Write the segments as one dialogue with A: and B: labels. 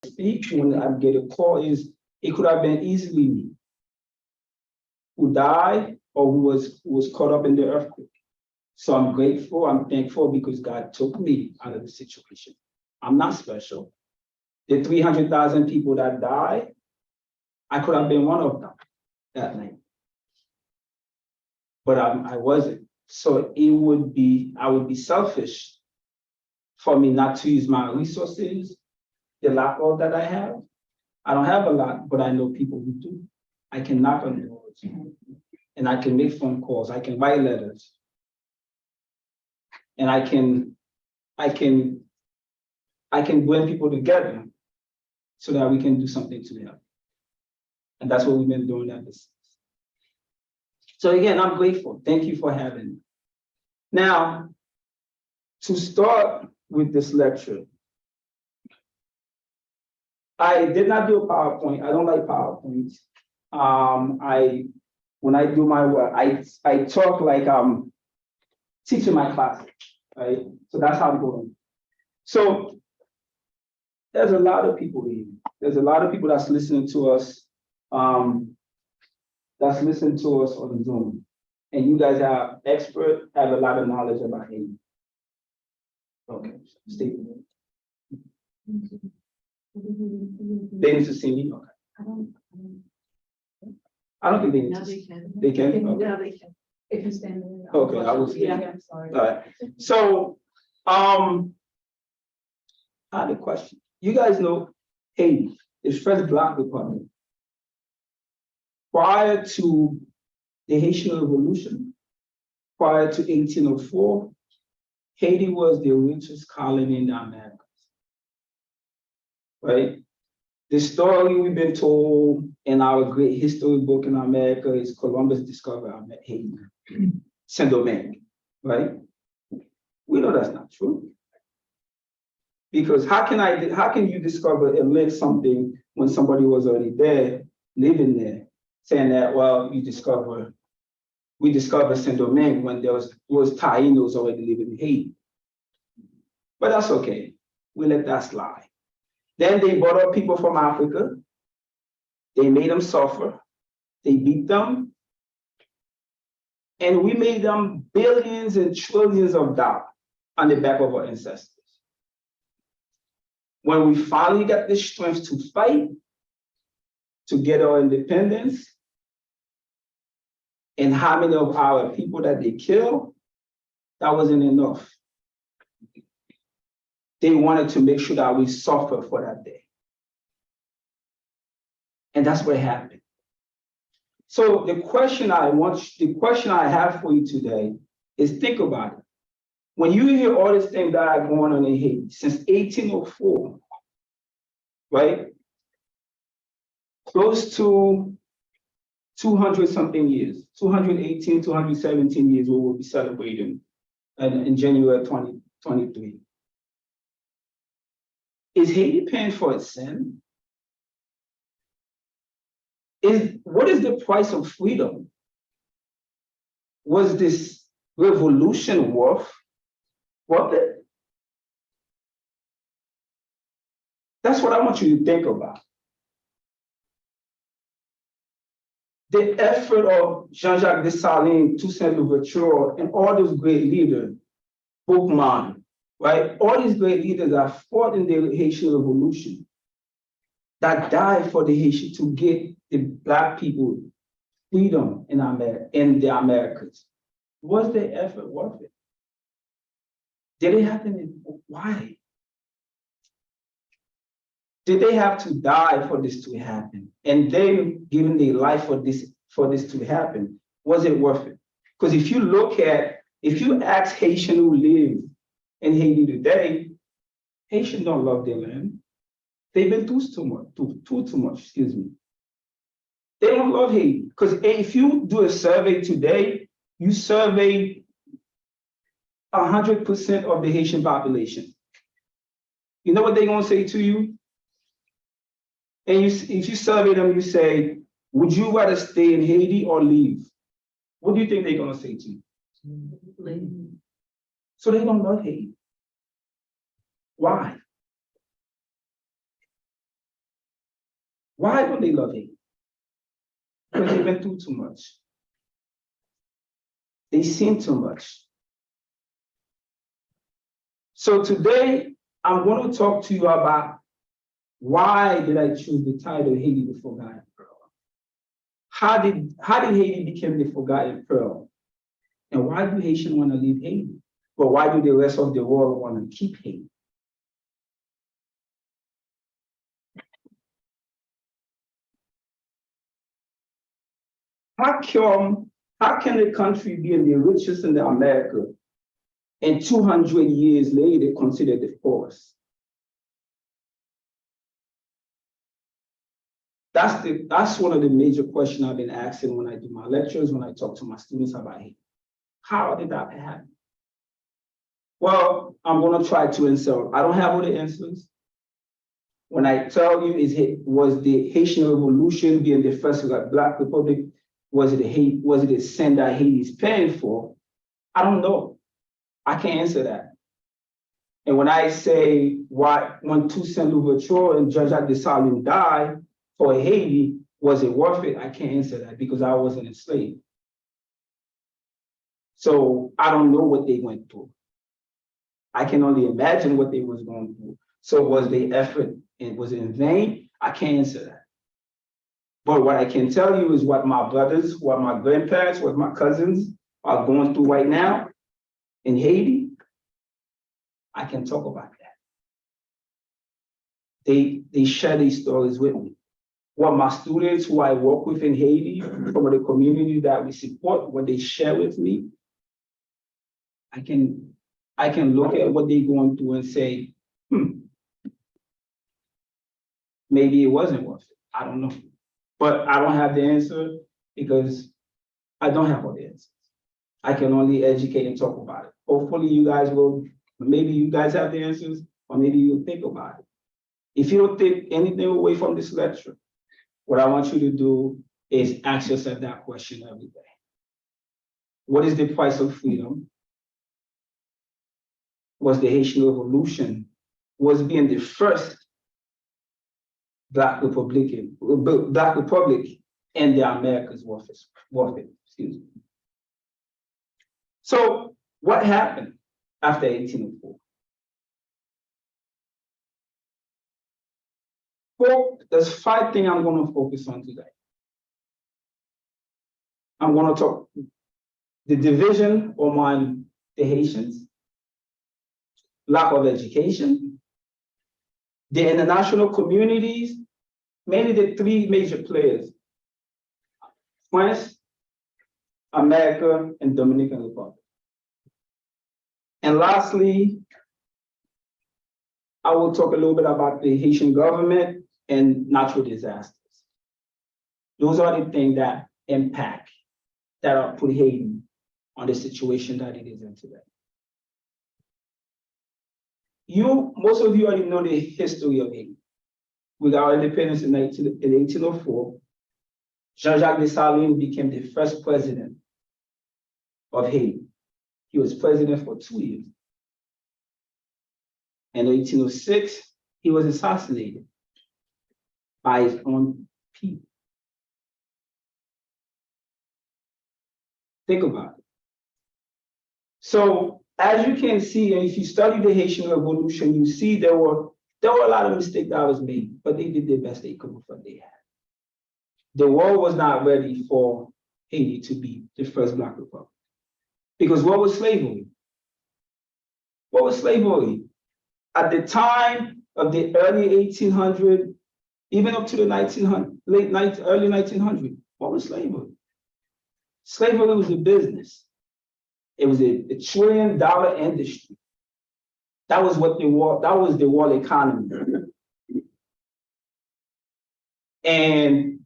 A: speak, when I get a call, is it could have been easily me who died or who was caught up in the earthquake. So I'm grateful, I'm thankful because God took me out of the situation. I'm not special. The 300,000 people that died, I could have been one of them that night. But I wasn't. So I would be selfish for me not to use my resources, the lack of that I have. I don't have a lot, but I know people who do. I can knock on doors and I can make phone calls, I can write letters. And I can bring people together so that we can do something together. And that's what we've been doing ever since. So again, I'm grateful. Thank you for having me. Now, to start with this lecture, I did not do a PowerPoint. I don't like PowerPoints. When I do my work, I talk like I'm teaching my class, right? So that's how I'm going. So there's a lot of people here. There's a lot of people that's listening to us. That's listening to us on Zoom. And you guys are expert, have a lot of knowledge about Haiti. Okay, stay with me. They need to see me? Okay. I don't think they need to see. They can? Okay.
B: Yeah, they can. If you stand there.
A: Okay, I will see.
B: Yeah, I'm sorry.
A: All right. So, I had a question. You guys know Haiti is first Black republic. Prior to the Haitian Revolution, prior to 1804, Haiti was the richest colony in the Americas. Right? The story we've been told in our great history book in America is Columbus discovered Haiti, Saint Domingue, right? We know that's not true. Because how can you discover and live something when somebody was already there, living there, saying that, well, we discovered Saint Domingue when there was Taínos already living in Haiti. But that's okay. We let that slide. Then they brought up people from Africa. They made them suffer. They beat them. And we made them billions and trillions of dollars on the back of our ancestors. When we finally got the strength to fight, to get our independence, and how many of our people that they killed, that wasn't enough. They wanted to make sure that we suffer for that day. And that's what happened. So the question I have for you today is think about it. When you hear all these things that are going on in Haiti since 1804, right? Close to 200 something years, 218, 217 years, we will be celebrating in January 2023. Is Haiti paying for its sin? What is the price of freedom? Was this revolution worth it? That's what I want you to think about. The effort of Jean-Jacques Dessalines, Toussaint Louverture, and all those great leaders, Bookman, right? All these great leaders that fought in the Haitian Revolution, that died for the Haitian to get the Black people freedom in the Americas. Was their effort worth it? Did it happen? Why? Did they have to die for this to happen? And they giving their life for this to happen, was it worth it? Because if you ask Haitian who live in Haiti today, Haitians don't love their land. They've been through too much, excuse me. They don't love Haiti. Because if you do a survey today, you survey 100% of the Haitian population. You know what they're gonna say to you? And if you survey them, you say, would you rather stay in Haiti or leave? What do you think they're gonna say to you? Leave. So they don't love Haiti. Why? Why don't they love Haiti? Because they've been through too much. They seen too much. So today, I'm going to talk to you about why did I choose the title Haiti the Forgotten Pearl? How did Haiti become the Forgotten Pearl? And why do Haitians want to leave Haiti? But why do the rest of the world want to keep Haiti? How can a country be the richest in America and 200 years later considered the poorest? That's one of the major questions I've been asking when I do my lectures, when I talk to my students about Haiti. How did that happen? Well, I'm going to try to answer. I don't have all the answers. When I tell you, was the Haitian Revolution being the first Black Republic, was it a sin that Haiti is paying for? I don't know. I can't answer that. And when I say when Toussaint Louverture and Jean-Jacques Dessalines died for Haiti, was it worth it? I can't answer that because I wasn't enslaved. So I don't know what they went through. I can only imagine what they was going through. So was the effort and was it in vain? I can't answer that. But what I can tell you is what my brothers, what my grandparents, what my cousins are going through right now in Haiti. I can talk about that. They share these stories with me. What my students who I work with in Haiti, from the community that we support, what they share with me, I can look at what they're going through and say, maybe it wasn't worth it. I don't know. But I don't have the answer because I don't have all the answers. I can only educate and talk about it. Hopefully you guys will, maybe you guys have the answers, or maybe you'll think about it. If you don't take anything away from this lecture, what I want you to do is ask yourself that question every day. What is the price of freedom? Was the Haitian Revolution being the first Black Republic in the Americas worth it, excuse me. So what happened after 1804? Well, there's 5 things I'm going to focus on today. I'm going to talk the division among the Haitians, lack of education, the international communities, mainly the 3 major players, France, America, and Dominican Republic. And lastly, I will talk a little bit about the Haitian government and natural disasters. Those are the things that impact, that are put Haiti on the situation that it is in today. Most of you already know the history of Haiti. We got our independence in 1804. Jean-Jacques Dessalines became the first president of Haiti. He was president for 2 years. In 1806, he was assassinated by his own people. Think about it. So as you can see, and if you study the Haitian Revolution, you see there were a lot of mistakes that was made, but they did the best they could with what they had. The world was not ready for Haiti to be the first Black Republic. Because what was slavery? What was slavery? At the time of the early 1800s, even up to the early 1900s, what was slavery? Slavery was a business. It was a $1 trillion industry. That was the world economy. And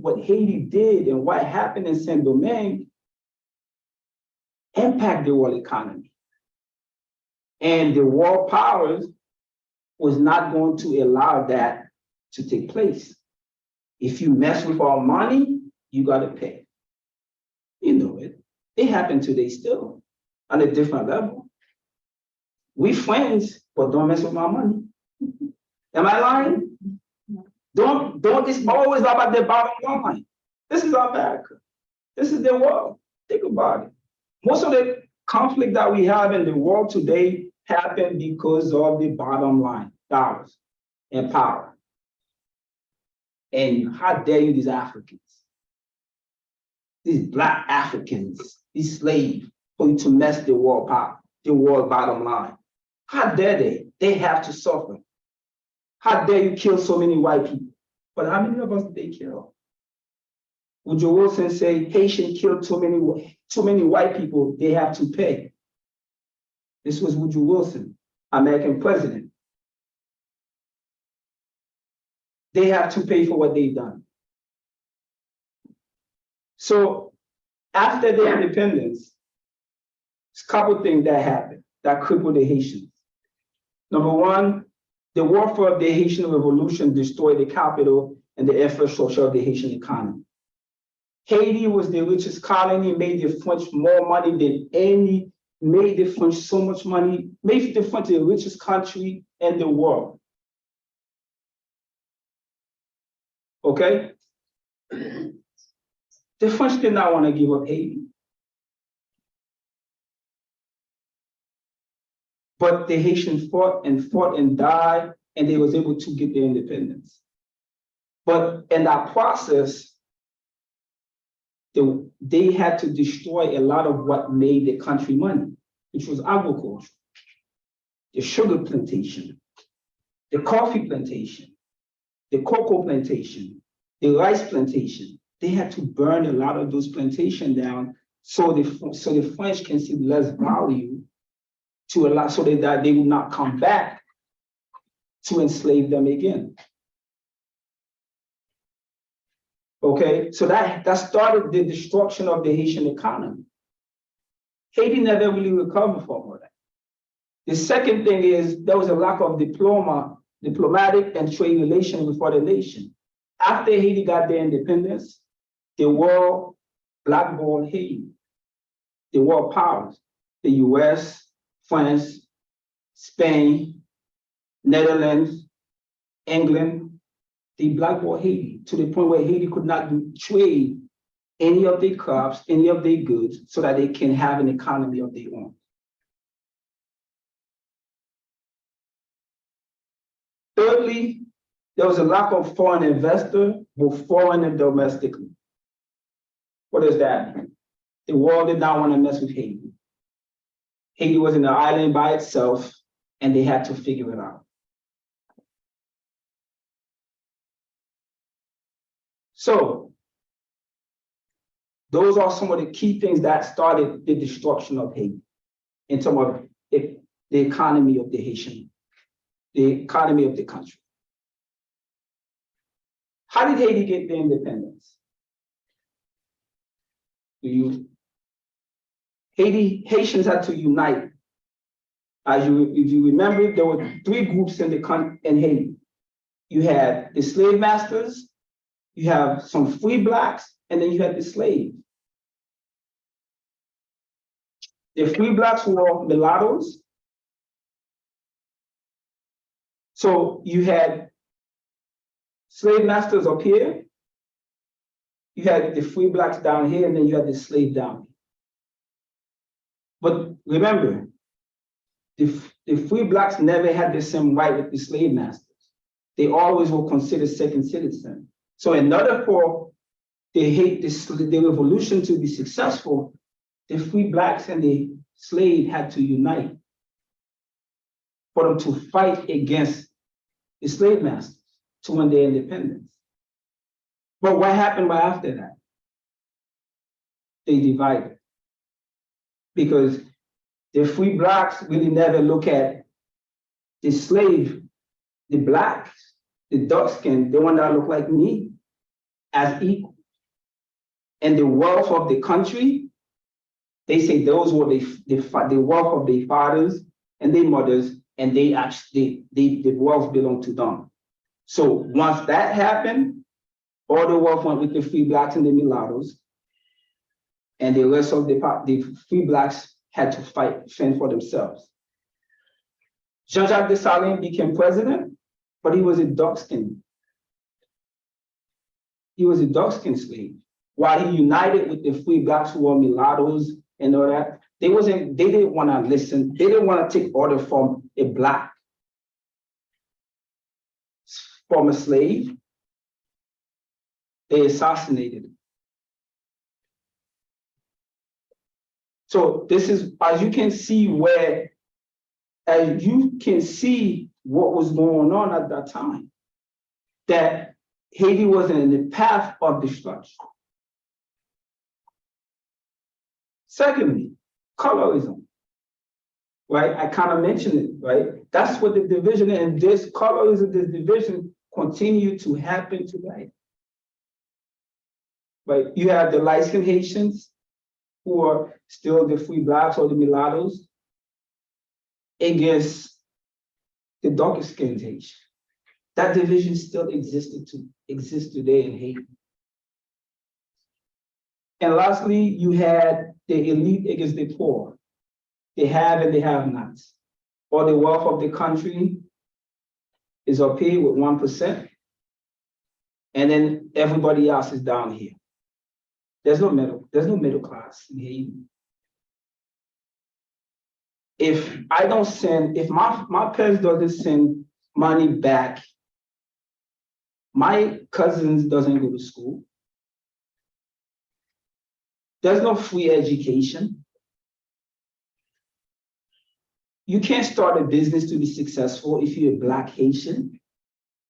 A: what Haiti did and what happened in Saint Domingue impacted the world economy. And the world powers was not going to allow that to take place. If you mess with our money, you got to pay. You know it. It happened today still on a different level. We friends, but don't mess with my money. Am I lying? Don't It's always about their bottom line. This is America. This is the world. Think about it. Most of the conflict that we have in the world today happened because of the bottom line, dollars and power. And how dare you, these Africans, these Black Africans, these slaves, going to mess the world power, the world bottom line. How dare they? They have to suffer. How dare you kill so many white people? But how many of us did they kill? Woodrow Wilson say Haitian killed too many white people, they have to pay. This was Woodrow Wilson, American president. They have to pay for what they've done. So after the independence, there's a couple things that happened that crippled the Haitians. Number one, the warfare of the Haitian Revolution destroyed the capital and the infrastructure of the Haitian economy. Haiti was the richest colony, made the French more money than any, made the French so much money, made the French the richest country in the world. Okay? The French did not want to give up Haiti. But the Haitians fought and died, and they was able to get their independence. But in that process, they had to destroy a lot of what made the country money, which was agriculture, the sugar plantation, the coffee plantation, the cocoa plantation, the rice plantation. They had to burn a lot of those plantations down so the French can see less value to allow, so that they will not come back to enslave them again. Okay, so that started the destruction of the Haitian economy. Haiti never really recovered from all that. The second thing is there was a lack of diplomatic and trade relations with other nations. After Haiti got their independence, the world blackballed Haiti. The world powers, the US, France, Spain, Netherlands, England, they blackballed Haiti to the point where Haiti could not trade any of their crops, any of their goods, so that they can have an economy of their own. Thirdly, there was a lack of foreign investor, both foreign and domestically. What does that mean? The world did not want to mess with Haiti. Haiti was in an island by itself, and they had to figure it out. So those are some of the key things that started the destruction of Haiti in terms of the economy of the Haitian, the economy of the country. How did Haiti get their independence? Haitians had to unite. If you remember, there were three groups in Haiti. You had the slave masters, you have some free blacks, and then you had the slaves. The free blacks were mulattoes. So you had slave masters up here, you had the free blacks down here, and then you had the slave down here. But remember, the free blacks never had the same right with the slave masters. They always were considered second citizens. So in order for the revolution to be successful, the free blacks and the slave had to unite for them to fight against the slave masters to win their independence. But what happened right after that? They divided. Because the free blacks really never look at the slave, the blacks, the dark skin, the one that look like me, as equal. And the wealth of the country, they say those were the wealth of their fathers and their mothers, and the wealth belonged to them. So once that happened, all the wealth went with the free blacks and the mulattoes, and the rest of the free blacks had to fend for themselves. Jean-Jacques Dessalines became president, but he was a dark skin. He was a dark-skinned slave. While he united with the free blacks who were mulattoes and all that, they didn't want to listen. They didn't want to take order from a black former slave. They assassinated him. So this is, as you can see what was going on at that time, that Haiti was in the path of destruction. Secondly, colorism, right? I kind of mentioned it, right? That's what the division, and this colorism, this division continue to happen today. Right? You have the light-skinned Haitians who are still the free blacks or the mulattoes against the darker-skinned Haitians. That division still exists today in Haiti. And lastly, you had the elite against the poor. They have and they have not. All the wealth of the country is up here with 1%. And then everybody else is down here. There's no middle class in Haiti. If my parents doesn't send money back, my cousins doesn't go to school. There's no free education. You can't start a business to be successful if you're a Black Haitian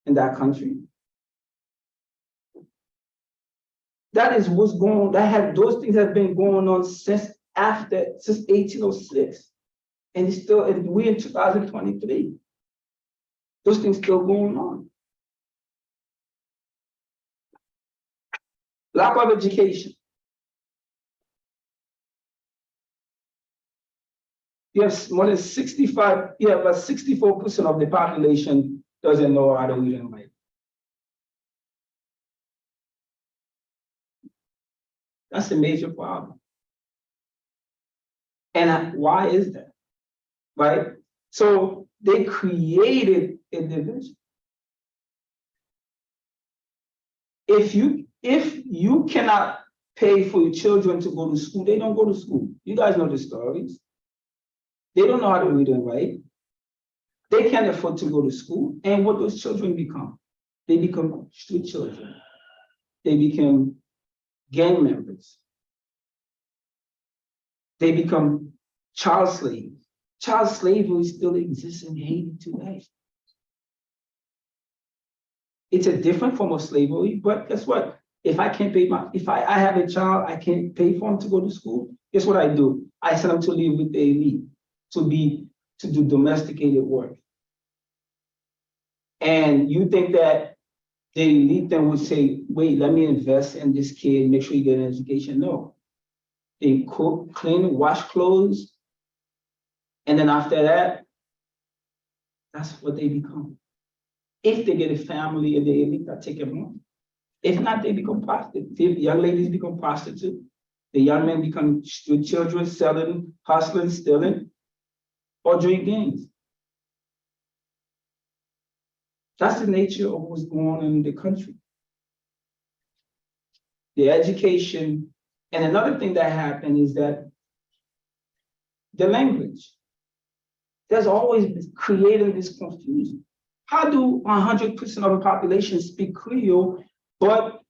A: in that country. That is what's going on. Those things have been going on since 1806. And we're in 2023. Those things still going on. Lack of education. You have more than 64% of the population doesn't know how to read and write. That's a major problem. And why is that? Right? So they created a division. If you cannot pay for your children to go to school, they don't go to school. You guys know the stories. They don't know how to read and write. They can't afford to go to school. And what those children become? They become street children. They become gang members. They become child slaves. Child slavery still exists in Haiti today. It's a different form of slavery, but guess what? If I can't pay if I have a child, I can't pay for him to go to school. Guess what I do? I send him to live with the elite, to do domesticated work. And you think that the elite then would say, wait, let me invest in this kid, make sure you get an education? No. They cook, clean, wash clothes, and then after that, that's what they become. If they get a family and the elite that take them on. If not, they become prostitutes. The young ladies become prostitutes. The young men become street children, selling, hustling, stealing, or doing gangs. That's the nature of what's going on in the country. The education, and another thing that happened is that the language. There's always been creating this confusion. How do 100% of the population speak Creole, but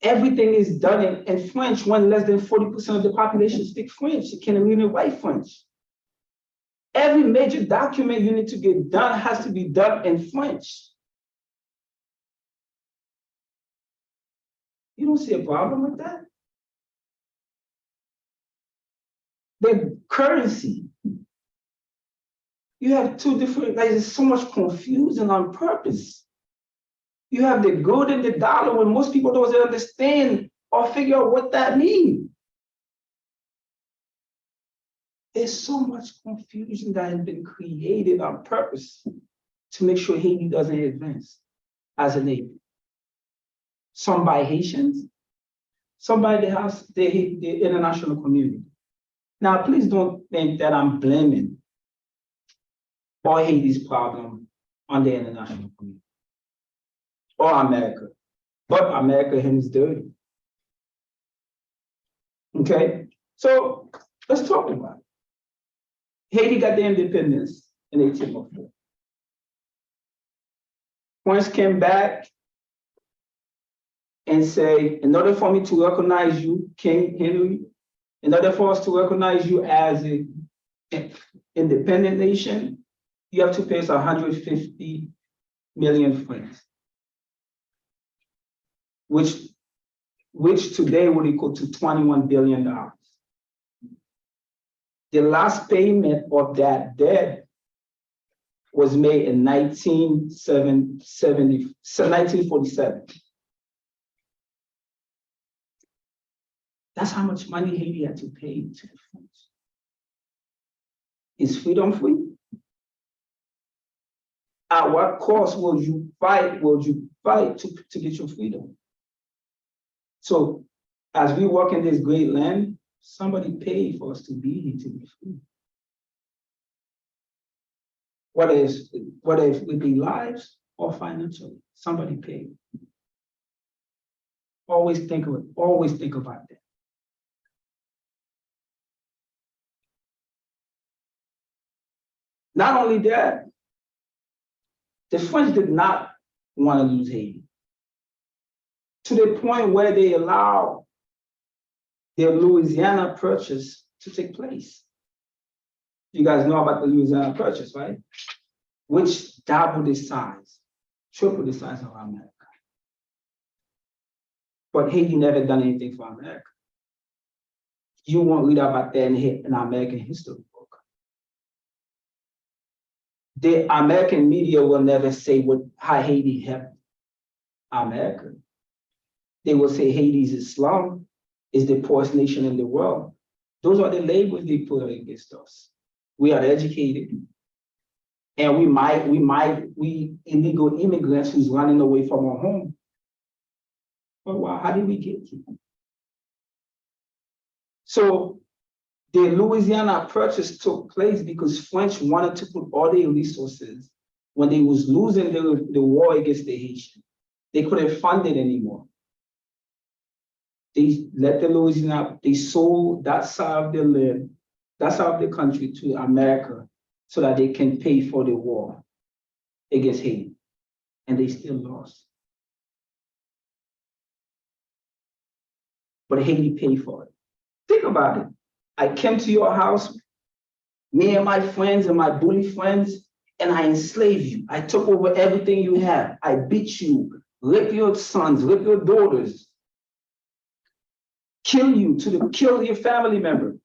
A: everything is done in French when less than 40% of the population speak French? You can't even write French. Every major document you need to get done has to be done in French. You don't see a problem with that? The currency. You have two different, there's so much confusion on purpose. You have the gold and the dollar when most people don't understand or figure out what that means. There's so much confusion that has been created on purpose to make sure Haiti doesn't advance as a nation. Some by Haitians, some by the international community. Now, please don't think that I'm blaming all Haiti's problem on the international community or America. but America is dirty. Okay, so let's talk about it. Haiti got their independence in 1804. French came back and say, in order for me to recognize you, King Henry, in order for us to recognize you as an independent nation, you have to pay us 150 million francs, which today would equal to $21 billion. The last payment of that debt was made in 1947. That's how much money Haiti had to pay to the French. Is freedom free? At what cost will you fight? To get your freedom? So as we walk in this great land, somebody paid for us to be here to be free. Whether it's with their lives or financially, somebody paid. Always think of it. Always think about that. Not only that, the French did not want to lose Haiti, to the point where they allowed their Louisiana Purchase to take place. You guys know about the Louisiana Purchase, right? Which doubled the size, tripled the size of America. But Haiti never done anything for America. You won't read about that in American history book. The American media will never say how Haiti helped America. They will say Haiti's Islam is the poorest nation in the world. Those are the labels they put against us. We are educated, and we illegal immigrants who's running away from our home. But wow, how did we get here? So the Louisiana Purchase took place because French wanted to put all their resources when they was losing the war against the Haitians. They couldn't fund it anymore. They let the Louisiana, they sold that side of the land, that side of the country to America so that they can pay for the war against Haiti. And they still lost. But Haiti paid for it. Think about it. I came to your house, me and my friends and my bully friends, and I enslaved you. I took over everything you have. I beat you, rape your sons, rape your daughters, kill your family member.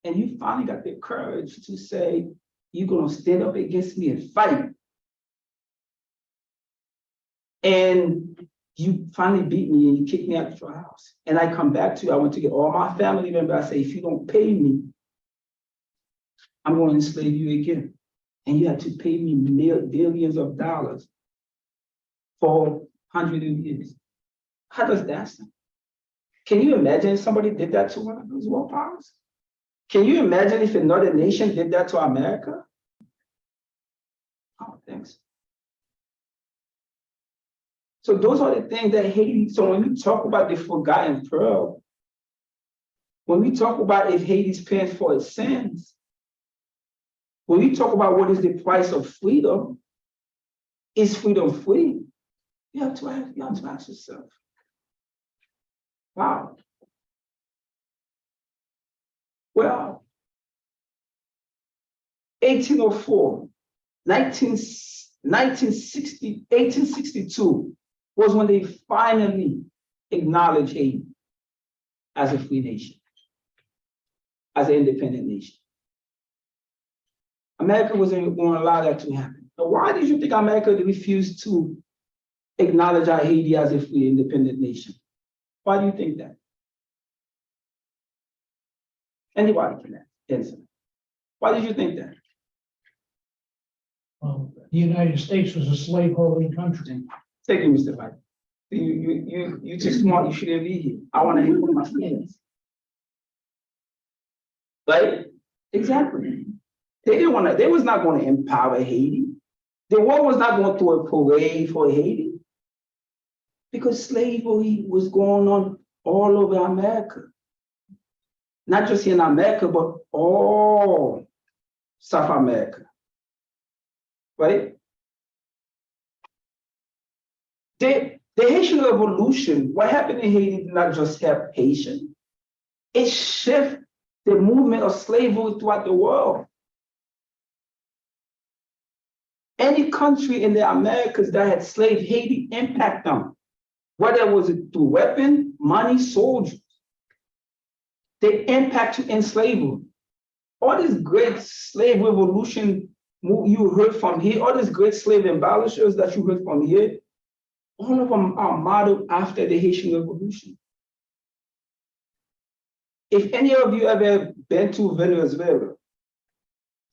A: And you finally got the courage to say, you're gonna stand up against me and fight. And you finally beat me and you kicked me out of your house. And I come back to you, I want to get all my family members. I say, if you don't pay me, I'm going to enslave you again. And you have to pay me billions of dollars for hundreds of years. How does that sound? Can you imagine if somebody did that to one of those world powers? Can you imagine if another nation did that to America? I don't think so. So those are the things that Haiti, so when we talk about the forgotten pearl, when we talk about if Haiti's paying for its sins, when we talk about what is the price of freedom, is freedom free? You have to ask yourself. Wow. Well, 1804, 1862 was when they finally acknowledged Haiti as a free nation, as an independent nation. America wasn't going to allow that to happen. But why did you think America refused to acknowledge Haiti as a free independent nation? Why do you think that? Anybody can answer. Why did you think that?
C: The United States was a slaveholding country.
A: Thank you, Mr. White. You're too smart, you shouldn't be here. I want to hear from my friends. Right? Exactly. They was not going to empower Haiti. The world was not going through a parade for Haiti. Because slavery was going on all over America. Not just in America, but all South America, right? The Haitian Revolution, what happened in Haiti did not just help Haitians, it shifted the movement of slavery throughout the world. Any country in the Americas that had slaves, Haiti impact them, whether it was through weapon, money, soldiers. They impact you in slavery. All this great slave revolution you heard from here, all these great slave abolishers that you heard from here, all of them are modeled after the Haitian Revolution. If any of you ever been to Venezuela,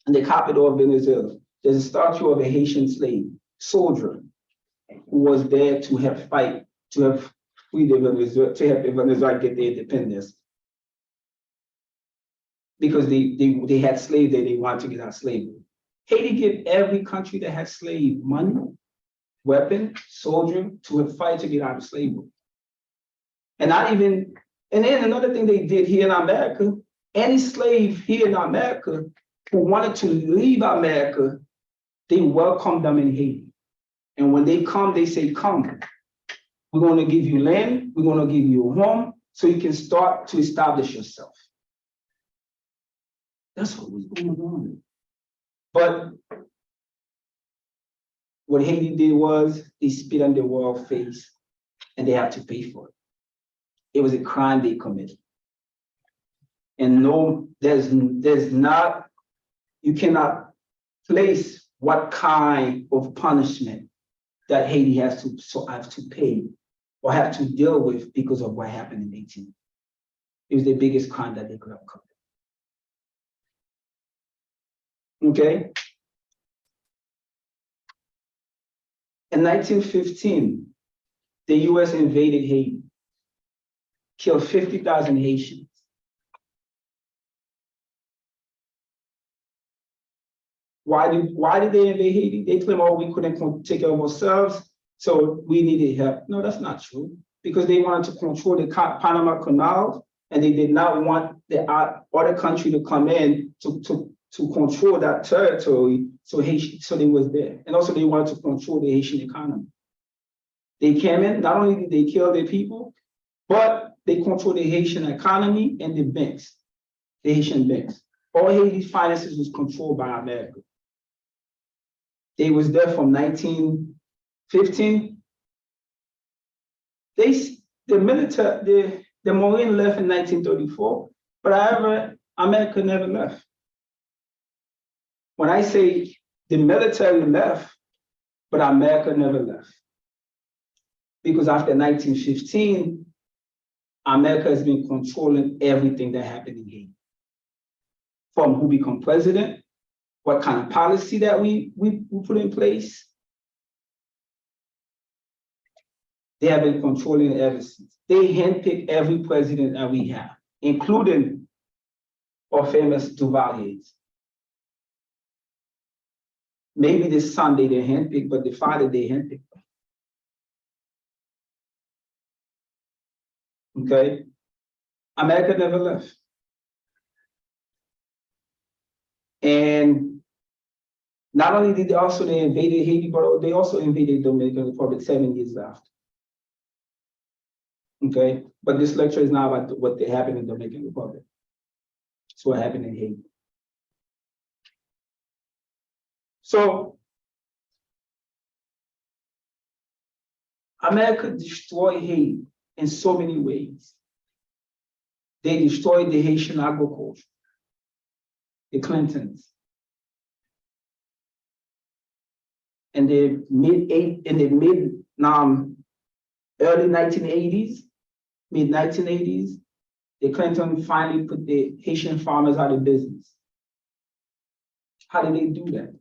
A: in the capital of Venezuela, there's a statue of a Haitian slave soldier who was there to help fight, to help free the Venezuela, to help Venezuela get their independence. Because they had slaves there, they wanted to get out of slavery. Haiti gave every country that had slave money, weapon, soldier to fight to get out of slavery. And then another thing they did here in America, any slave here in America who wanted to leave America, they welcomed them in Haiti. And when they come, they say, come, we're going to give you land, we're going to give you a home so you can start to establish yourself. That's what was going on. But what Haiti did was they spit on the world's face and they had to pay for it. It was a crime they committed. And no, you cannot place what kind of punishment that Haiti have to pay or have to deal with because of what happened in 18. It was the biggest crime that they could have committed. Okay. In 1915, the US invaded Haiti, killed 50,000 Haitians. Why did they invade Haiti? They claim, oh, we couldn't take care of ourselves, so we needed help. No, that's not true. Because they wanted to control the Panama Canal, and they did not want the other country to come in to control that territory, so they was there. And also they wanted to control the Haitian economy. They came in, not only did they kill their people, but they controlled the Haitian economy and the banks, the Haitian banks. All Haiti's finances was controlled by America. They was there from 1915. The Marine left in 1934, but however, America never left. When I say the military left, but America never left. Because after 1915, America has been controlling everything that happened in Haiti. From who become president, what kind of policy that we put in place. They have been controlling it ever since. They handpick every president that we have, including our famous Duvaliers. Maybe the son they didn't handpick, but the father they handpicked. Okay? America never left. And not only did they invaded Haiti, but they also invaded Dominican Republic 7 years after. Okay, but this lecture is not about what happened in Dominican Republic. It's what happened in Haiti. So America destroyed Haiti in so many ways. They destroyed the Haitian agriculture, the Clintons. In the early 1980s, mid 1980s, the Clinton finally put the Haitian farmers out of business. How did they do that?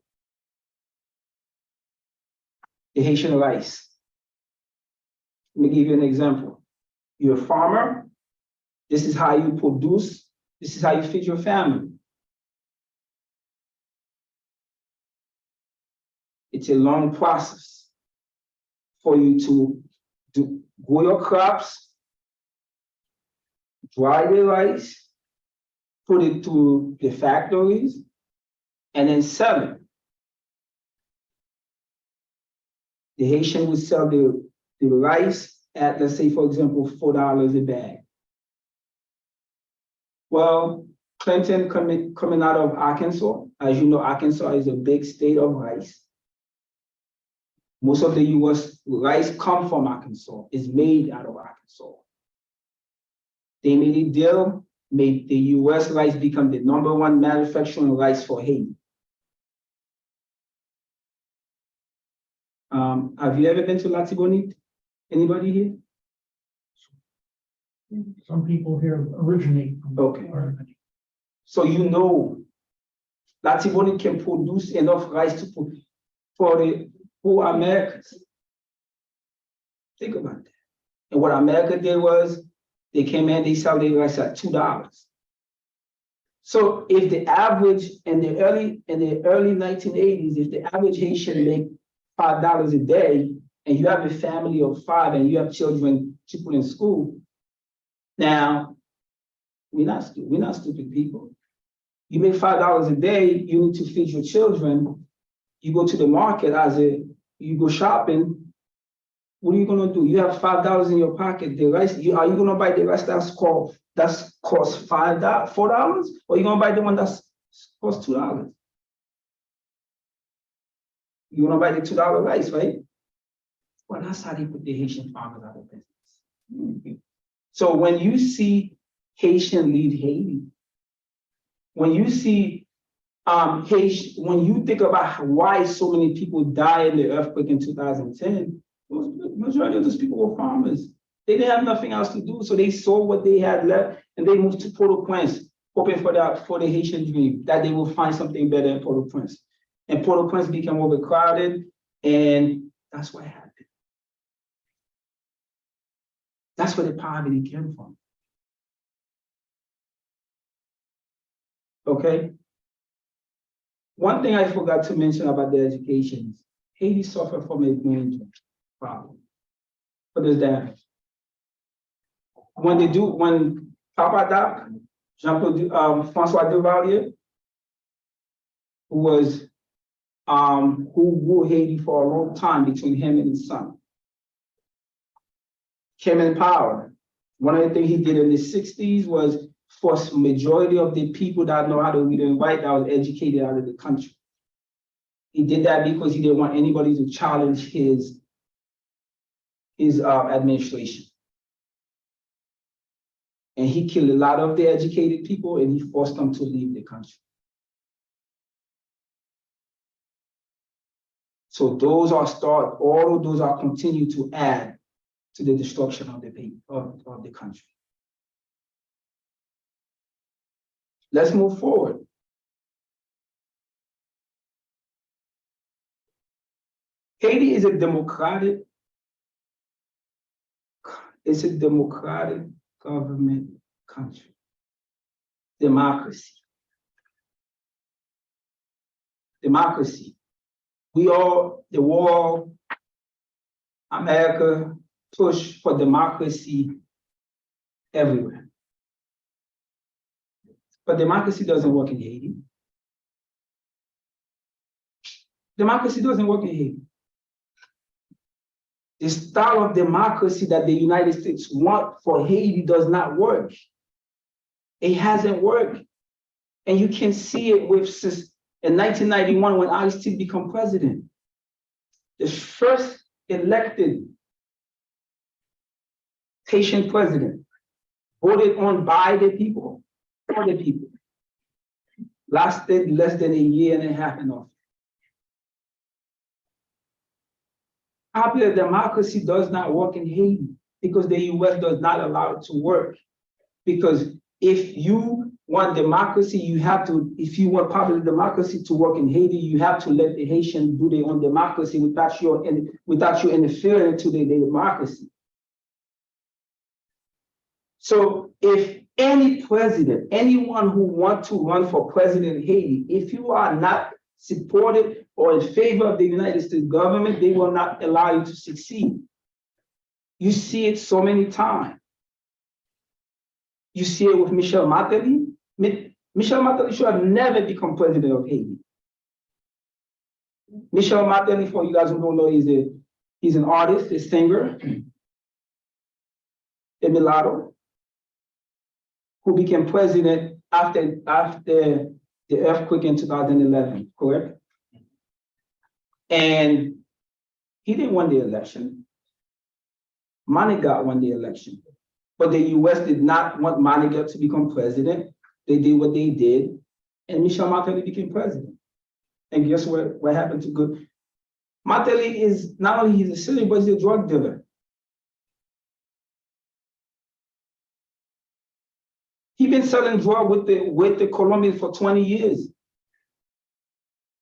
A: The Haitian rice. Let me give you an example. You're a farmer. This is how you produce. This is how you feed your family. It's a long process for you to grow your crops, dry the rice, put it to the factories, and then sell it. The Haitian would sell the rice at, let's say, for example, $4 a bag. Well, Clinton coming out of Arkansas, as you know, Arkansas is a big state of rice. Most of the US rice come from Arkansas, is made out of Arkansas. They made a deal, made the US rice become the #1 manufacturing rice for Haiti. Have you ever been to Latibonite? Anybody here?
C: Some people here originate from.
A: Okay. So you know, Latibonite can produce enough rice to put for the poor Americans. Think about that. And what America did was they came in, they sell their rice at $2. So if the average in the early 1980s, if the average Haitian make $5 a day, and you have a family of 5 and you have children to put in school, now we're not stupid people. You make $5 a day, you need to feed your children. You go to the market you go shopping. What are you gonna do? You have $5 in your pocket. The rice, are you gonna buy the rice that's cost $4, or you gonna buy the one that's cost $2? You wanna buy the $2 rice, right? Well, that's how they put the Haitian farmers out of business. So when you see Haitian lead Haiti, when you see when you think about why so many people died in the earthquake in 2010, majority of those people were farmers. They didn't have nothing else to do, so they sold what they had left and they moved to Port-au-Prince, hoping for the Haitian dream, that they will find something better in Port-au-Prince. And Port-au-Prince became overcrowded, and that's what happened. That's where the poverty came from. Okay? One thing I forgot to mention about the education is Haiti suffered from a brain problem. What is that? When Papa Doc, Francois Duvalier, who ruled Haiti for a long time between him and his son, came in power. One of the things he did in the 60s was force majority of the people that know how to read and write that was educated out of the country. He did that because he didn't want anybody to challenge his administration. And he killed a lot of the educated people and he forced them to leave the country. So all of those are continue to add to the destruction of the people, of the country. Let's move forward. Haiti is a democratic government country. Democracy. The world, America, push for democracy everywhere. But democracy doesn't work in Haiti. Democracy doesn't work in Haiti. The style of democracy that the United States want for Haiti does not work. It hasn't worked. And you can see it in 1991 when Ice-T became president. The first elected Haitian president voted on by the people, for the people. Lasted less than a year and a half in office. Popular democracy does not work in Haiti because the US does not allow it to work. Because if you want democracy, if you want popular democracy to work in Haiti, you have to let the Haitians do their own democracy without you interfering into the democracy. So if any president, anyone who wants to run for president in Haiti, if you are not supported or in favor of the United States government, they will not allow you to succeed. You see it so many times. You see it with Michel Martelly. Michel Martelly should have never become president of Haiti. Michel Martelly, for you guys who don't know, he's an artist, a singer, a mulatto, who became president after the earthquake in 2011, correct? And he didn't win the election. Monegat won the election. But the US did not want Monegat to become president. They did what they did, and Michel Martelly became president. And guess what happened to good? Martelly is not only he's a citizen, but he's a drug dealer. He's been selling drugs with the Colombians for 20 years.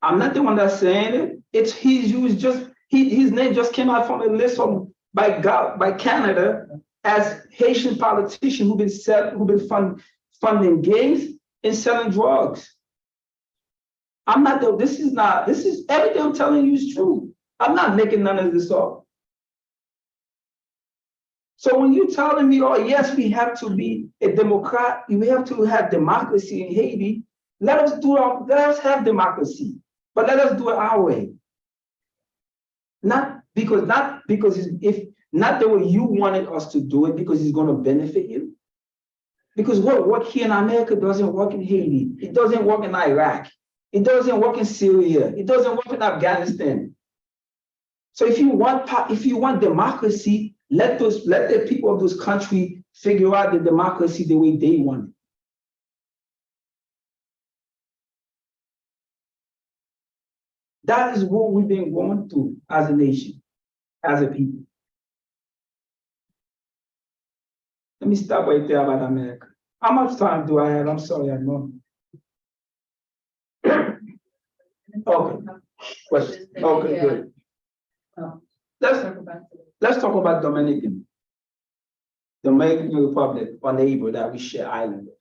A: I'm not the one that's saying it. It's his name just came out from a list by Canada as Haitian politician who've been funding gangs and selling drugs. This is everything I'm telling you is true. I'm not making none of this up. So when you're telling me, oh yes, we have to be a democrat, we have to have democracy in Haiti, let us have democracy, but let us do it our way. Not because not the way you wanted us to do it, because it's going to benefit you. Because what works here in America doesn't work in Haiti. It doesn't work in Iraq. It doesn't work in Syria. It doesn't work in Afghanistan. So if you want democracy, let the people of those countries figure out the democracy the way they want it. That is what we've been going through as a nation, as a people. Let me stop right there about America. How much time do I have? I'm sorry, I know. Okay. Question. Okay, good. Let's talk about Dominican Republic, our neighbor that we share island with.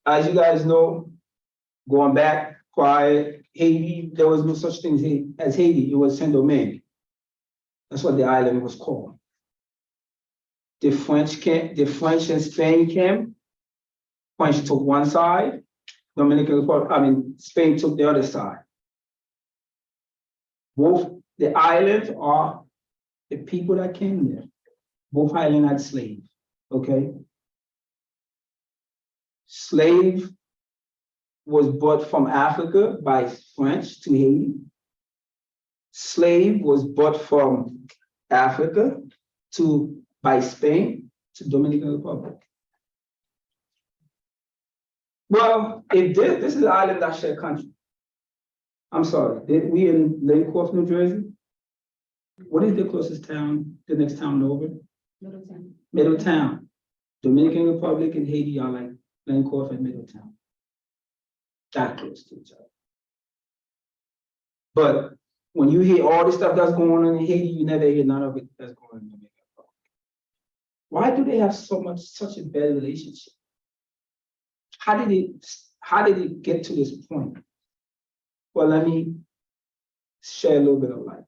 A: As you guys know, going back prior Haiti, there was no such thing as Haiti. It was Saint Domingue. That's what the island was called. The French and Spain came. French took one side. Spain took the other side. Both the islands are the people that came there. Both islands had slaves. Okay. Slave was brought from Africa by French to Haiti. Slave was brought from Africa by Spain to Dominican Republic. Well, this is an island that share country. I'm sorry, we in Lake New Jersey? What is the closest town, the next town over?
B: Middletown.
A: Middletown. Dominican Republic and Haiti are like Lancourt and Middletown. That close to each other. But when you hear all the stuff that's going on in Haiti, you never hear none of it that's going on in Dominican Republic. Why do they have such a bad relationship? How did it get to this point? Well, let me share a little bit of light.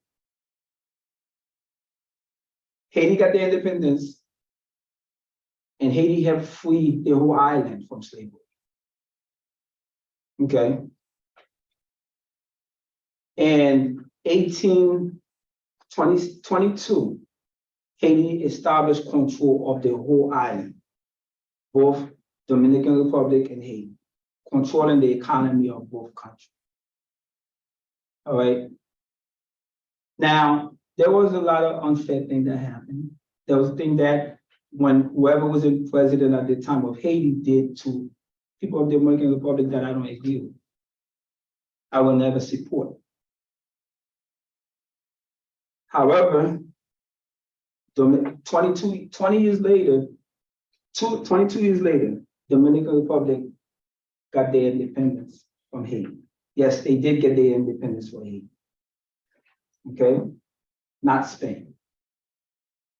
A: Haiti got their independence, and Haiti have freed the whole island from slavery. Okay. In 1822, Haiti established control of the whole island, both Dominican Republic and Haiti, controlling the economy of both countries. All right. Now, there was a lot of unfair things that happened. There was a thing that when whoever was the president at the time of Haiti did to people of the Dominican Republic that I don't agree with, I will never support. However, 22 years later, Dominican Republic got their independence from Haiti. Yes, they did get their independence from Haiti. Okay, not Spain.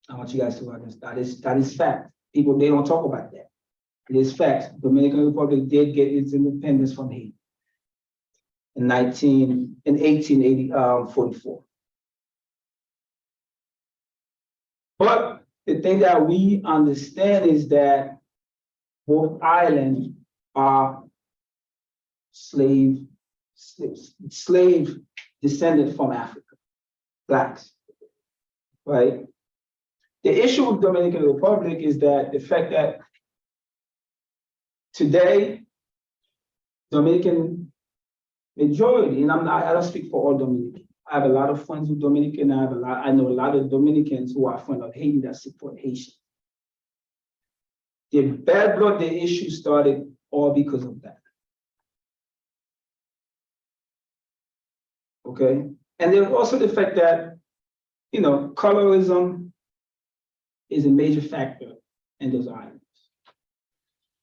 A: I want you guys to understand that is fact. People, they don't talk about that. It is fact. Dominican Republic did get its independence from Haiti in 1844. But the thing that we understand is that both islands are slave descended from Africa, blacks, right? The issue with Dominican Republic is that the fact that today, Dominican majority, and I don't speak for all Dominicans. I have a lot of friends with Dominican. I know a lot of Dominicans who are friends of Haiti that support Haitian. The bad blood, the issue started all because of that. Okay, and there's also the fact that, colorism is a major factor in those islands.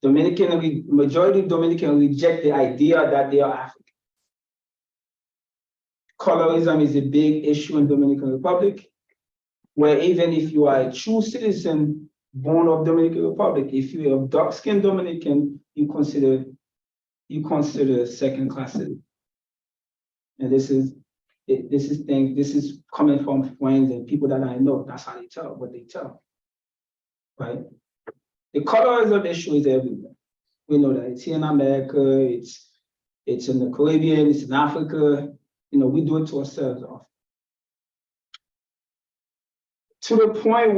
A: Majority of Dominicans reject the idea that they are African. Colorism is a big issue in Dominican Republic, where even if you are a true citizen born of Dominican Republic, if you are a dark-skinned Dominican, you consider second-class citizen. And this is coming from friends and people that I know. That's how they tell, what they tell, right? The colorism issue is everywhere. We know that it's here in America, it's in the Caribbean, it's in Africa. We do it to ourselves often. To the point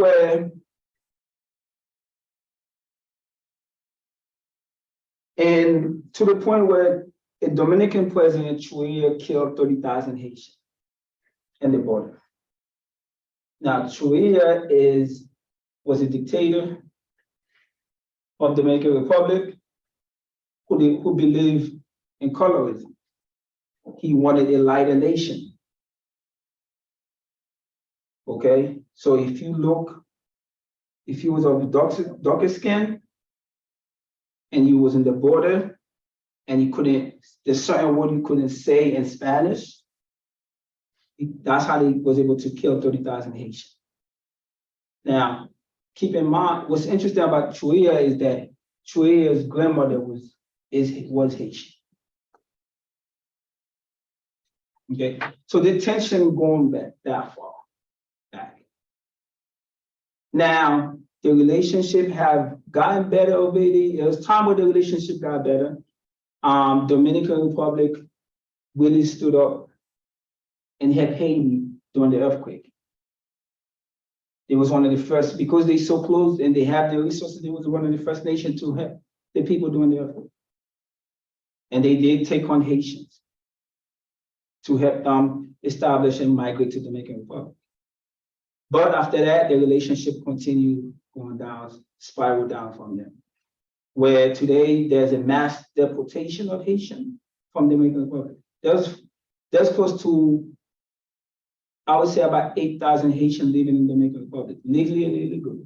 A: where a Dominican president, Trujillo, killed 30,000 Haitians in the border. Now, Trujillo was a dictator of the Dominican Republic who believed in colorism. He wanted a lighter nation. Okay, so if you was of darker skin and you was in the border and there's certain word you couldn't say in Spanish, that's how he was able to kill 30,000 Haitians. Now, keep in mind, what's interesting about Trujillo is that Trujillo's grandmother was Haitian. Okay, so the tension going back that far back. Now, the relationship have gotten better over there was time where the relationship got better. Dominican Republic really stood up and helped Haiti during the earthquake. It was one of the first, because they're so close and they have the resources, it was one of the first nations to help the people during the earthquake. And they did take on Haitians to help them establish and migrate to the Dominican Republic. But after that, the relationship continued going down, spiral down from there. Where today there's a mass deportation of Haitians from the Dominican Republic. There's close to, I would say, about 8,000 Haitians living in the Dominican Republic, legally and illegally.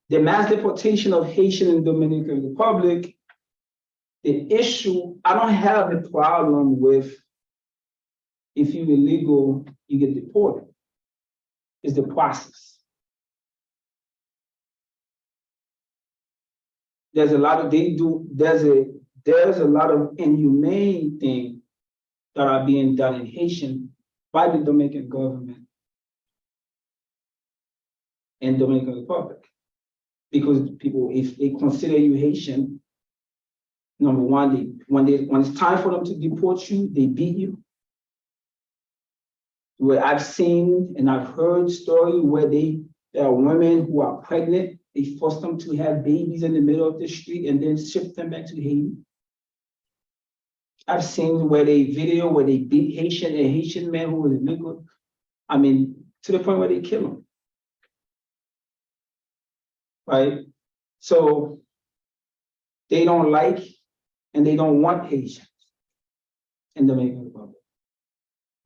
A: The mass deportation of Haitians in the Dominican Republic, the issue, I don't have a problem with if you're illegal, you get deported. It's the process. There's a lot of inhumane things that are being done in Haitian by the Dominican government and Dominican Republic. Because people, if they consider you Haitian, number one, when it's time for them to deport you, they beat you. Where I've seen and I've heard stories where there are women who are pregnant, they force them to have babies in the middle of the street and then ship them back to Haiti. I've seen where they beat a Haitian man who was illegal. I mean, to the point where they kill him. Right? So they don't like and they don't want Haitians in the Dominican Republic.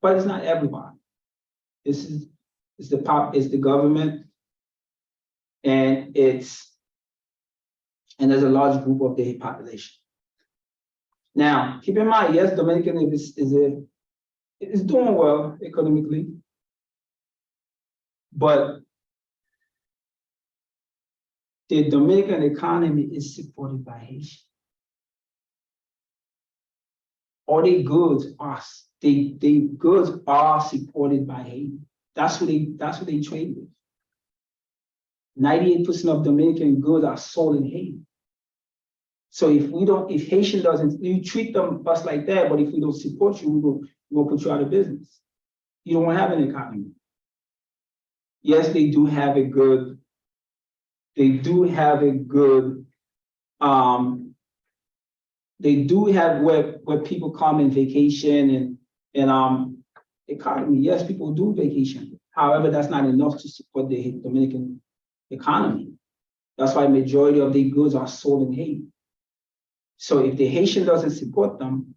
A: But it's not everybody. It's the government, and there's a large group of the population. Now, keep in mind, yes, Dominican is doing well economically, but the Dominican economy is supported by Haiti. All the goods are supported by Haiti. That's who they trade with. 98% of Dominican goods are sold in Haiti. So if Haitian doesn't, you treat us like that, but if we don't support you, we'll put you out of business. You don't have an economy. Yes, they do have a good, they do have where people come and vacation and economy. Yes, people do vacation. However, that's not enough to support the Dominican economy. That's why majority of the goods are sold in Haiti. So if the Haitian doesn't support them,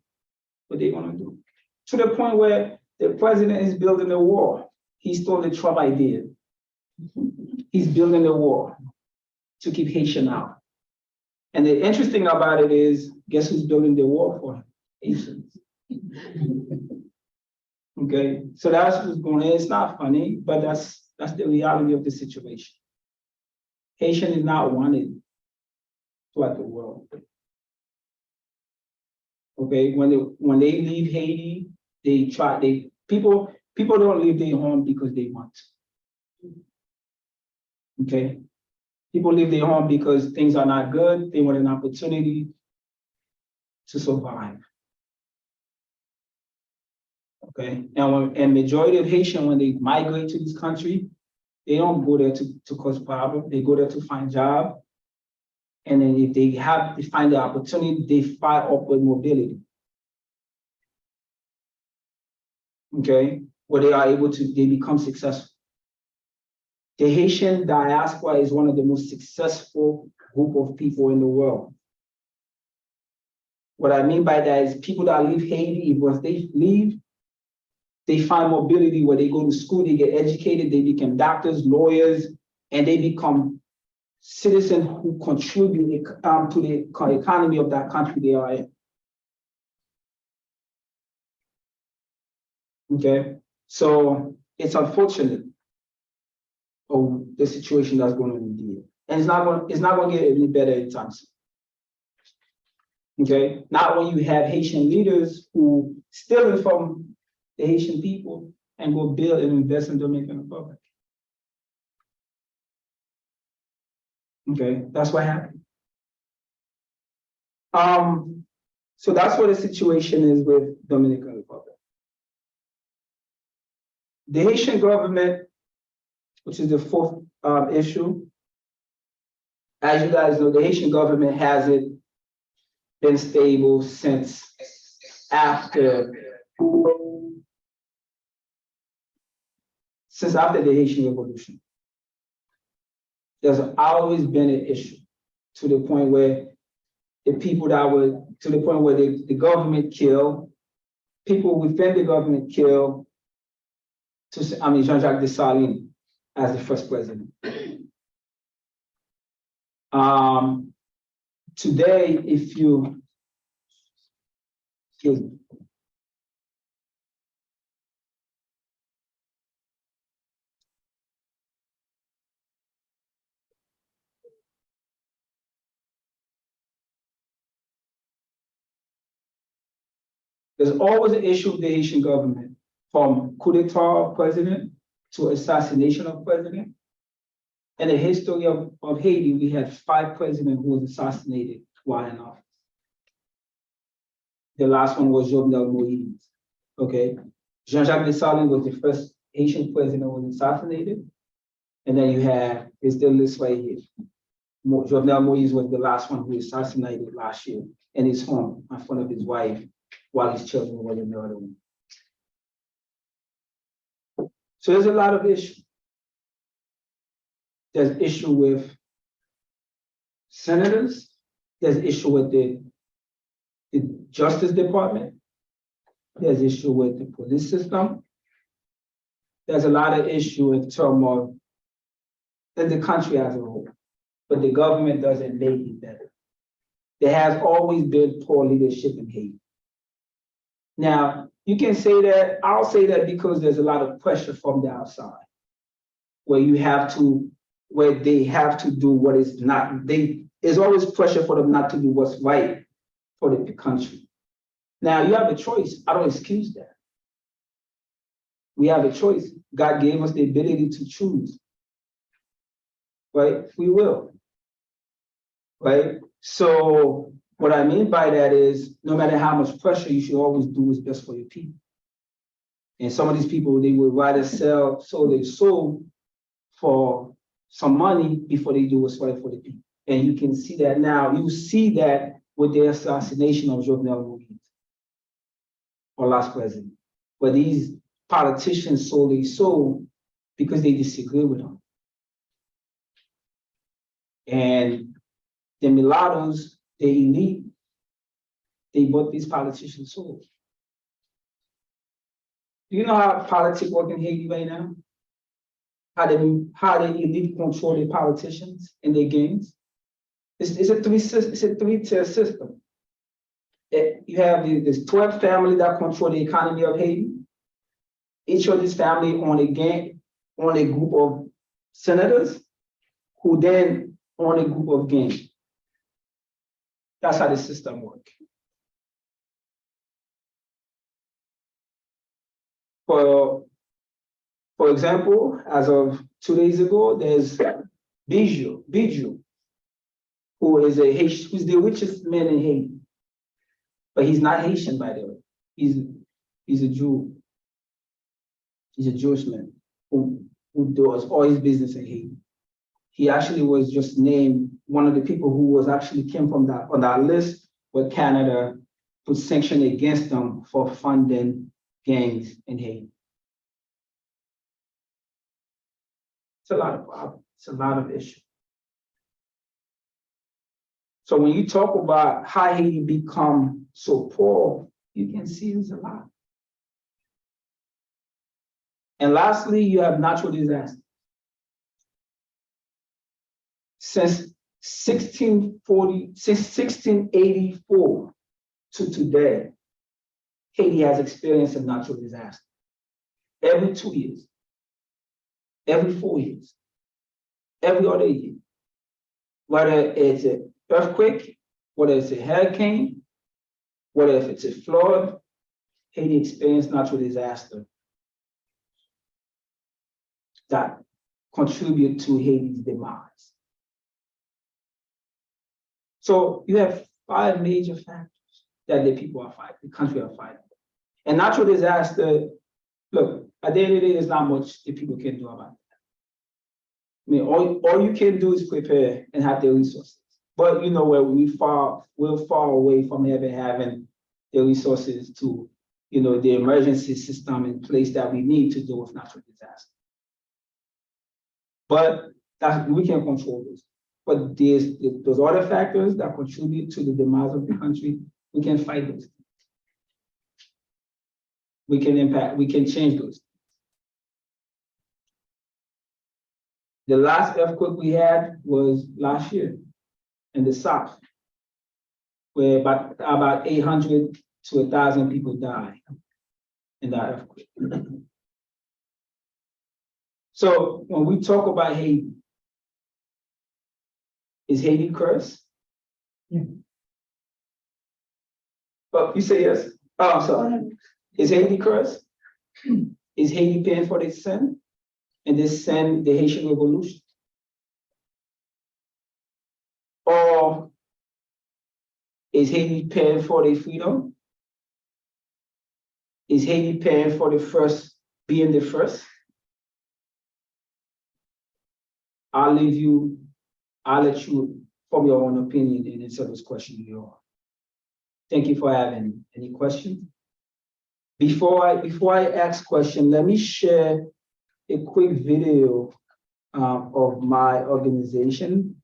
A: what they gonna do? To the point where the president is building a wall. He stole the Trump idea. He's building a wall to keep Haitian out. And the interesting about it is, guess who's building the wall for him? Haitians. Okay, so that's what's going on. It's not funny, but that's the reality of the situation. Haitian is not wanted throughout the world. Okay, when they leave Haiti, people don't leave their home because they want to. Okay, people leave their home because things are not good. They want an opportunity to survive. Okay, and majority of Haitian, when they migrate to this country, they don't go there to cause problem. They go there to find job. And then if they find the opportunity, they fight upward mobility. Okay, where they become successful. The Haitian diaspora is one of the most successful group of people in the world. What I mean by that is people that leave Haiti, once they leave, they find mobility where they go to school, they get educated, they become doctors, lawyers, and they become citizens who contribute to the economy of that country they are in. Okay, so it's unfortunate of the situation that's going on in India, and it's not going to get any better anytime soon. Okay, not when you have Haitian leaders who steal from the Haitian people and go build and invest in Dominican Republic. Okay, that's what happened. So that's what the situation is with Dominican Republic. The Haitian government, which is the fourth issue, as you guys know, the Haitian government hasn't been stable since after the Haitian Revolution. There's always been an issue to the point where the government kill, people within the government kill, Jean-Jacques Dessalines as the first president. Today, excuse me. There's always an issue with the Haitian government, from coup d'etat of president to assassination of president. In the history of Haiti, we had 5 presidents who was assassinated while in office. The last one was Jovenel Moïse. Okay, Jean-Jacques Dessalines was the first Haitian president who was assassinated, and then you have it's the list right here. Jovenel Moïse was the last one who was assassinated last year in his home in front of his wife while his children were in the other room. So there's a lot of issues. There's issue with senators. There's issue with the Justice Department. There's issue with the police system. There's a lot of issue in turmoil in the country as a whole, but the government doesn't make it better. There has always been poor leadership in Haiti. Now, you can say that, I'll say that because there's a lot of pressure from the outside, where they have to do what is not, there's always pressure for them not to do what's right for the country. Now, you have a choice. I don't excuse that. We have a choice. God gave us the ability to choose. Right? Free will. Right? So what I mean by that is no matter how much pressure, you should always do what's best for your people. And some of these people, they would rather sell their soul for some money before they do what's right for the people. And you can see that now. You see that with the assassination of Jovenel Moïse, our last president, where these politicians sold their soul because they disagree with them. And the mulattoes, the elite, they bought these politicians' souls. Do you know how politics work in Haiti right now? How the elite control the politicians and their gains? It's a three-tier system. You have this 12 family that control the economy of Haiti. Each of these family own a group of senators who then own a group of gangs. That's how the system works. For example, as of 2 days ago, there's Bijou, who's the richest man in Haiti. But he's not Haitian, by the way. He's a Jew. He's a Jewish man who does all his business in Haiti. He actually was just named one of the people who was actually came on that list where Canada put sanction against them for funding gangs in Haiti. It's a lot of problems. It's a lot of issues. So when you talk about how Haiti become so poor, you can see there's a lot. And lastly, you have natural disasters. Since 1684 to today, Haiti has experienced a natural disaster. Every 2 years, every 4 years, every other year. Whether it's an earthquake, whether it's a hurricane, whether if it's a flood, Haiti experienced natural disaster that contribute to Haiti's demise. So you have 5 major factors that the people are fighting, the country are fighting. And natural disaster, look, at the end of the day, there's not much the people can do about it. I mean, all you can do is prepare and have the resources. But you know where we're far away from ever having the resources to, the emergency system in place that we need to deal with natural disaster. But we can control this. But there's those other factors that contribute to the demise of the country. We can fight those. We can change those. The last earthquake we had was last year in the South, where about 800 to 1,000 people died in that earthquake. So when we talk about Haiti, is Haiti cursed?
C: Yeah.
A: Oh, you say yes? Oh, I'm sorry. Is Haiti cursed? Is Haiti paying for this sin? And this sin, the Haitian Revolution? Or is Haiti paying for their freedom? Is Haiti paying for being the first? I'll let you form your own opinion and answer those questions you all. Thank you for having any questions. Before I ask question, let me share a quick video of my organization,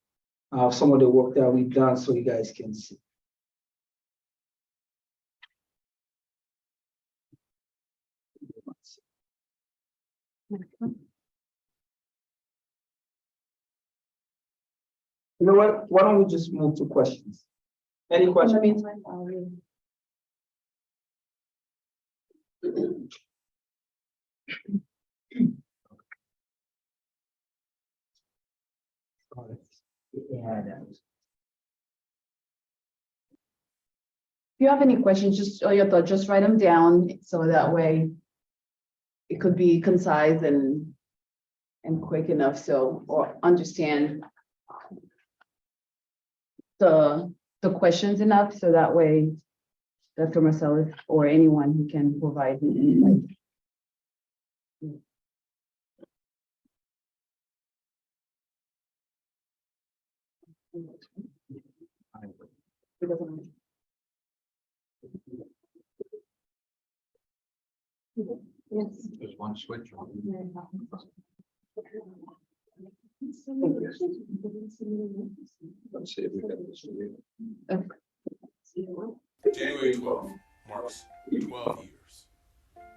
A: some of the work that we've done so you guys can see. You know what? Why don't we just move to questions? Any questions?
B: If you have any questions, just or your thoughts, just write them down so that way
D: it could be concise and quick enough, so, or understand the questions enough, so that way Dr. Marcellus or anyone who can provide insight.
B: Yes.
E: There's one switch on. Let's see if we got this.
F: January 12th marks 12 years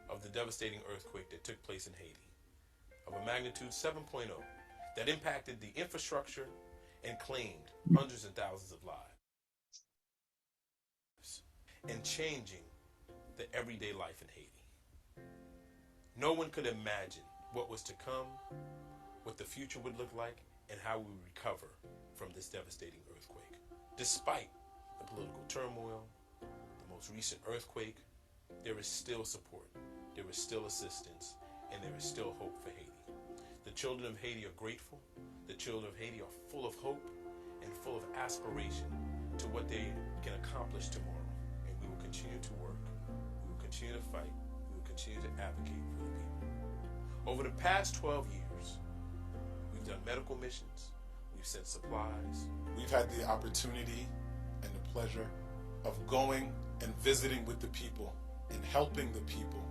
F: of the devastating earthquake that took place in Haiti, of a magnitude 7.0 that impacted the infrastructure and claimed hundreds and thousands of lives, and changing the everyday life in Haiti. No one could imagine what was to come, what the future would look like, and how we would recover from this devastating earthquake. Despite the political turmoil, the most recent earthquake, there is still support, there is still assistance, and there is still hope for Haiti. The children of Haiti are grateful. The children of Haiti are full of hope and full of aspiration to what they can accomplish tomorrow. And we will continue to work. We will continue to fight. We will continue to advocate for the people. Over the past 12 years, we've done medical missions. We've sent supplies.
G: We've had the opportunity and the pleasure of going and visiting with the people and helping the people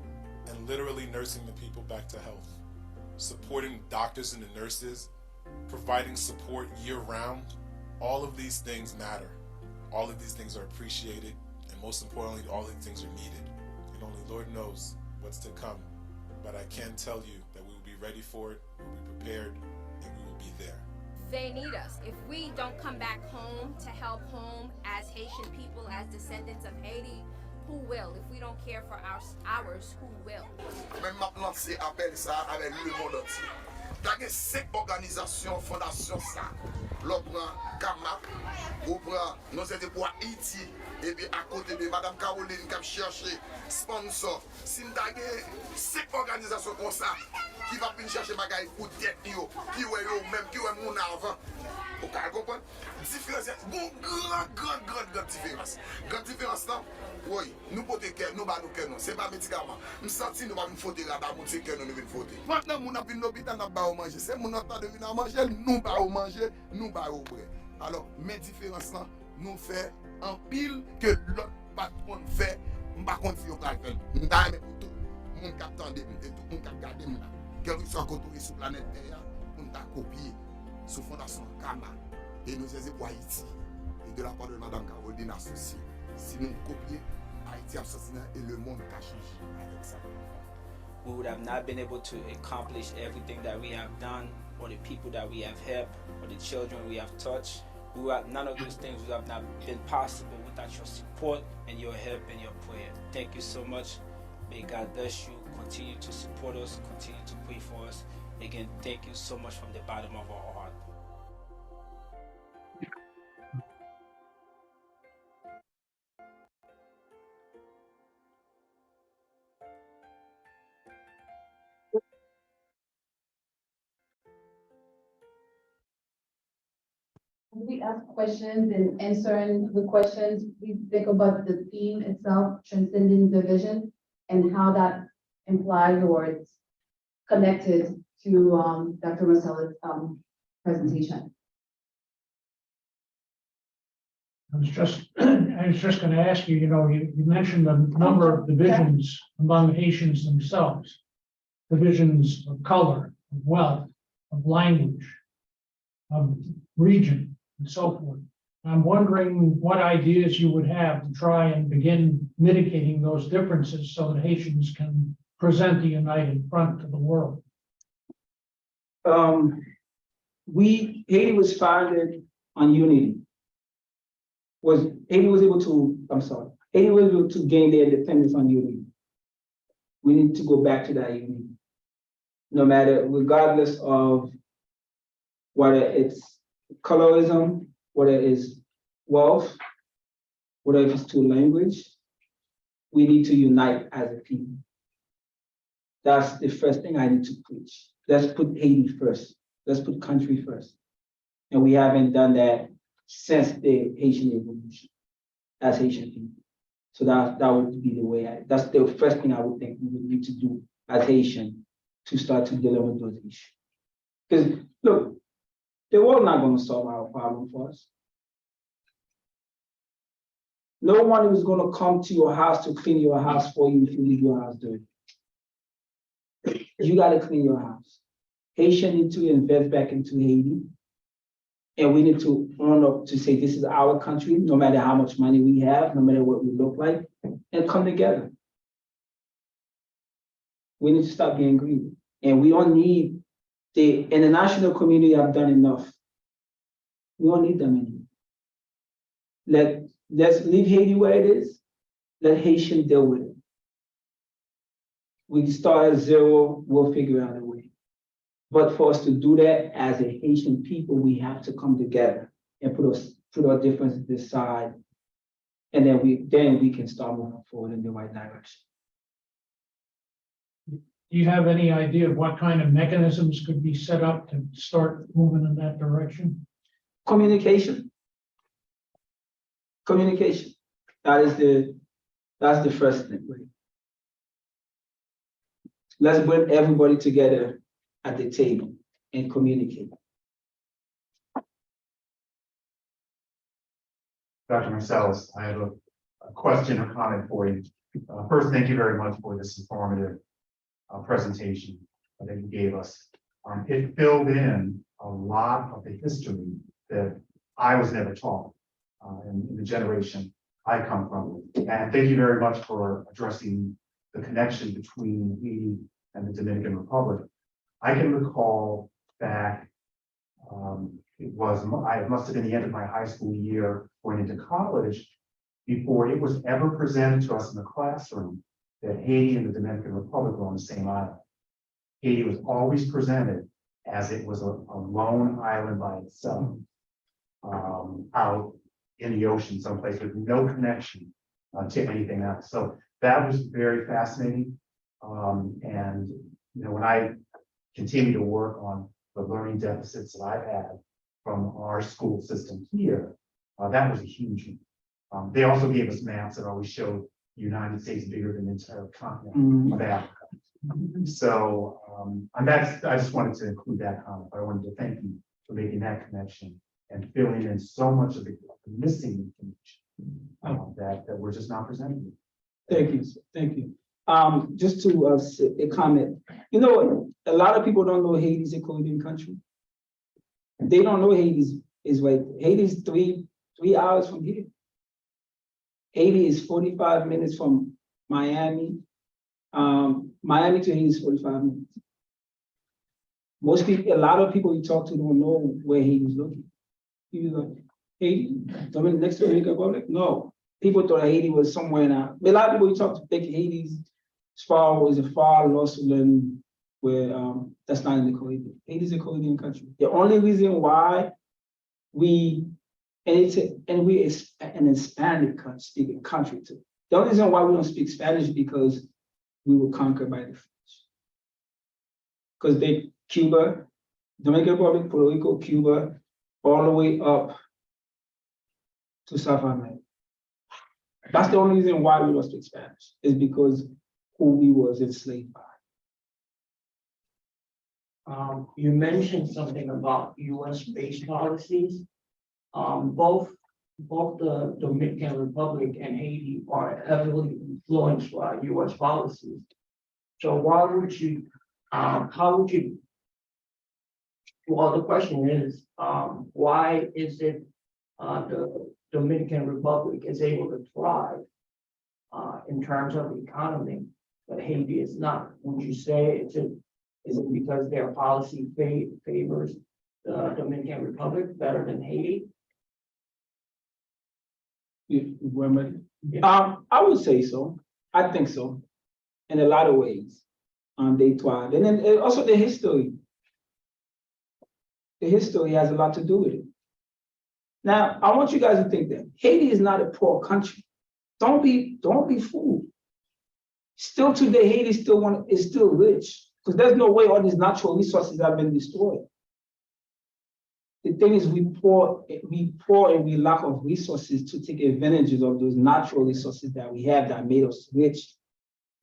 G: and literally nursing the people back to health, supporting doctors and the nurses, providing support year-round. All of these things matter. All of these things are appreciated, and most importantly, all of these things are needed. And only Lord knows what's to come. But I can tell you that we will be ready for it, we will be prepared, and we will be there.
H: They need us. If we don't come back home to help home as Haitian people, as descendants of Haiti, who will? If we don't care for ours, who will?
I: Même m'a lancé appel ça avec le monde entier. T'as 5 organisations, fondations ça. L'on prend CAMAC, on prend nos aides pour Haïti, et puis à côté de Madame Caroline qui a cherché sponsor. Si nous avons 5 organisations comme ça, qui va venir chercher bagaille pour tête yo, qui ouais yo même qui ouais mon avant. Vous comprenez? Différence, bon grande différence. Grande différence là, oui, nous porter cœur, nous pas nous cœur non, c'est pas médicament. Nous senti nous pas nous faute là bas, nous c'est cœur nous venir faute. Maintenant mon a vinn l'hôpital n'a pas manger, c'est mon entend de venir manger, nous pas manger, nous pas au prêt. Alors, mes différences là, nous fait en pile que l'autre patron fait, m'pas contre si on va faire. Nous d'ailleurs tout monde qui attendait, tout monde qui regarder là. Quel que soit côté sur planète Terre, on t'a copié sous fondation Kama et nous aider pour Haïti et de la part de Madame Caroline associée. Si nous copions Haïti associé et le monde a changé avec ça.
A: We would have not been able to accomplish everything that we have done, or the people that we have helped, or the children we have touched. None of those things would have not been possible without your support and your help and your prayer. Thank you so much. May God bless you. Continue to support us. Continue to pray for us. Again, thank you so much from the bottom of our heart.
B: We ask questions and answering the questions, we think about the theme itself, transcending division, and how that implies or it's connected to Dr. Marcellus' presentation.
C: I was just going to ask you, you mentioned the number of divisions among Haitians themselves, divisions of color, of wealth, of language, of region, and so forth. I'm wondering what ideas you would have to try and begin mitigating those differences so that Haitians can present the united front to the world.
A: Haiti was founded on unity. Haiti was able to gain their independence on unity. We need to go back to that unity. Regardless of whether it's colorism, whether it's wealth, whether it's to language, we need to unite as a people. That's the first thing I need to preach. Let's put Haiti first. Let's put country first. And we haven't done that since the Haitian Revolution as Haitian people. So that would be the way that's the first thing I would think we would need to do as Haitian to start to deal with those issues. Because look, the world not going to solve our problem for us. No one is going to come to your house to clean your house for you if you leave your house dirty. You got to clean your house. Haitian need to invest back into Haiti. And we need to own up to say this is our country, no matter how much money we have, no matter what we look like, and come together. We need to stop being greedy. And we don't need the international community have done enough. We don't need them anymore. Let's leave Haiti where it is. Let Haitian deal with it. We start at zero, we'll figure out a way. But for us to do that as a Haitian people, we have to come together and put our differences aside. And then we can start moving forward in the right direction.
C: Do you have any idea of what kind of mechanisms could be set up to start moving in that direction?
A: Communication. Communication. That's the first thing. Right? Let's bring everybody together at the table and communicate.
J: Dr. Marcellus, I have a question or comment for you. First, thank you very much for this informative presentation that you gave us. It filled in a lot of the history that I was never taught in the generation I come from. And thank you very much for addressing the connection between Haiti and the Dominican Republic. I can recall back, I must have been the end of my high school year going into college before it was ever presented to us in the classroom that Haiti and the Dominican Republic were on the same island. Haiti was always presented as it was a lone island by itself, out in the ocean someplace with no connection to anything else. So that was very fascinating. And you know, when I continue to work on the learning deficits that I've had from our school system here, that was a huge one. They also gave us maps that always showed the United States bigger than the entire continent of Africa. So and I just wanted to include that comment. I wanted to thank you for making that connection and filling in so much of the missing information that we're just not presenting.
A: Thank you. Thank you. Just to a comment, you know, a lot of people don't know Haiti's a Caribbean country. They don't know Haiti's is right. Haiti's three hours from here. Haiti is 45 minutes from Miami. Miami to Haiti is 45 minutes. Most people, a lot of people you talk to don't know where Haiti's located. People like, Haiti, next to Dominican Republic? No. People thought Haiti was somewhere now. A lot of people you talk to think Haiti's a far lost land where that's not in the Caribbean. Haiti's a Caribbean country. The only reason why we're an Hispanic speaking country too. The only reason why we don't speak Spanish is because we were conquered by the French. Because Cuba, Dominican Republic, Puerto Rico, Cuba, all the way up to South America. That's the only reason why we don't speak Spanish, is because who we was enslaved by.
K: You mentioned something about US-based policies. Both the Dominican Republic and Haiti are heavily influenced by US policies. So why would you, how would you, well, the question is, why is it the Dominican Republic is able to thrive in terms of the economy, but Haiti is not? Would you say is it because their policy favors the Dominican Republic better than Haiti?
A: I would say so. I think so. In a lot of ways, they thrive, and then also the history. The history has a lot to do with it. Now, I want you guys to think that Haiti is not a poor country. Don't be fooled. Still today, Haiti is still rich, because there's no way all these natural resources have been destroyed. The thing is, we poor and we lack of resources to take advantages of those natural resources that we have that made us rich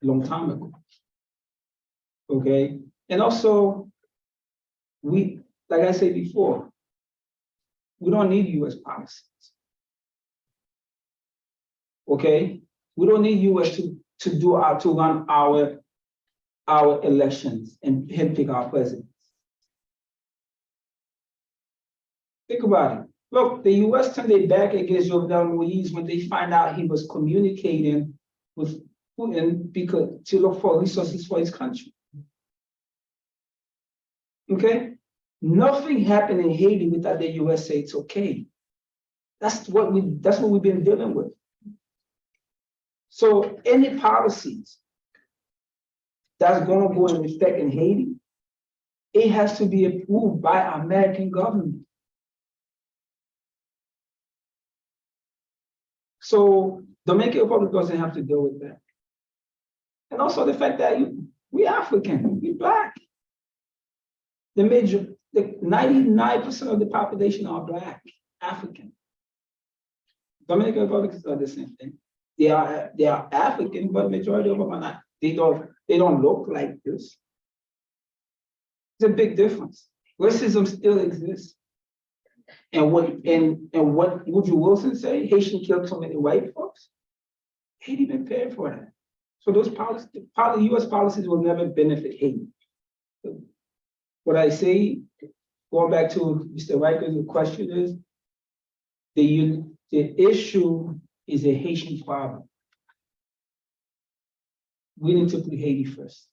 A: a long time ago. Okay, and also, like I said before, we don't need US policies. Okay, we don't need US to run our elections and pick our presidents. Think about it. Look, the US turned their back against Jovenel Moïse when they find out he was communicating with Putin to look for resources for his country. Okay? Nothing happened in Haiti without the US say it's okay. That's what we've been dealing with. So any policies that's going to go in effect in Haiti, it has to be approved by American government. So Dominican Republic doesn't have to deal with that. And also the fact that we African, we Black. The 99% of the population are Black, African. Dominican Republic is not the same thing. They are African, but majority of them are not. They don't look like this. It's a big difference. Racism still exists. And what Woodrow Wilson say? Haitian killed so many white folks. Haiti been paying for that. So those policies, US policies will never benefit Haiti. What I say, going back to Mr. Riker's question is, the issue is a Haitian problem. We need to put Haiti first.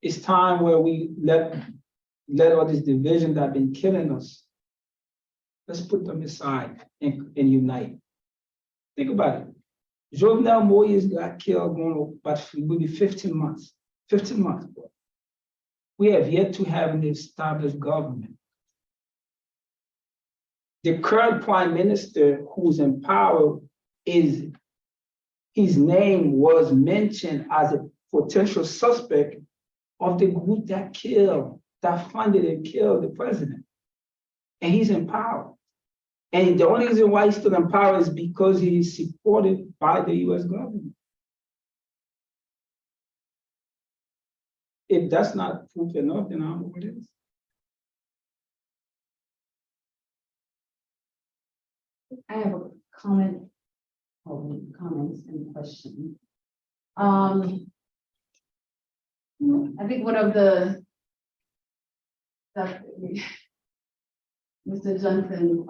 A: It's time where we let all this division that have been killing us, let's put them aside and unite. Think about it. Jovenel Moïse got killed going about maybe 15 months. 15 months. We have yet to have an established government. The current prime minister who's in power his name was mentioned as a potential suspect of the group that funded and killed the president. And he's in power. And the only reason why he's still in power is because he is supported by the US government. If that's not proof enough, then I don't know what is.
B: I have a comments and question. I think one of the Mr. Johnson,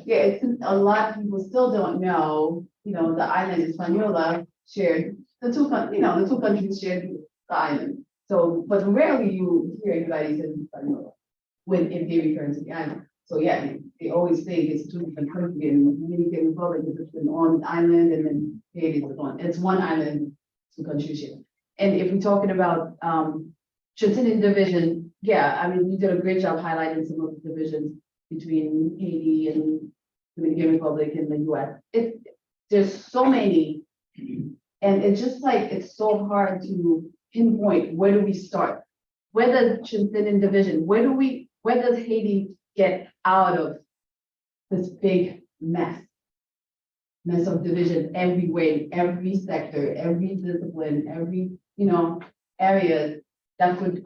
B: it's a lot of people still don't know, the island Hispaniola shared, the two countries shared the island. So, but rarely you hear anybody say Hispaniola if they refer to the island. So yeah, they always say it's two different countries, and Dominican Republic is just an on island, and then Haiti is one. It's one island, two countries share. And if we're talking about transcendent division, yeah, I mean, you did a great job highlighting some of the divisions between Haiti and Dominican Republic and the US. There's so many, and it's just like, it's so hard to pinpoint, where do we start? Where does transcendent division, where does Haiti get out of this big mess of division everywhere, in every sector, every discipline, every, area that could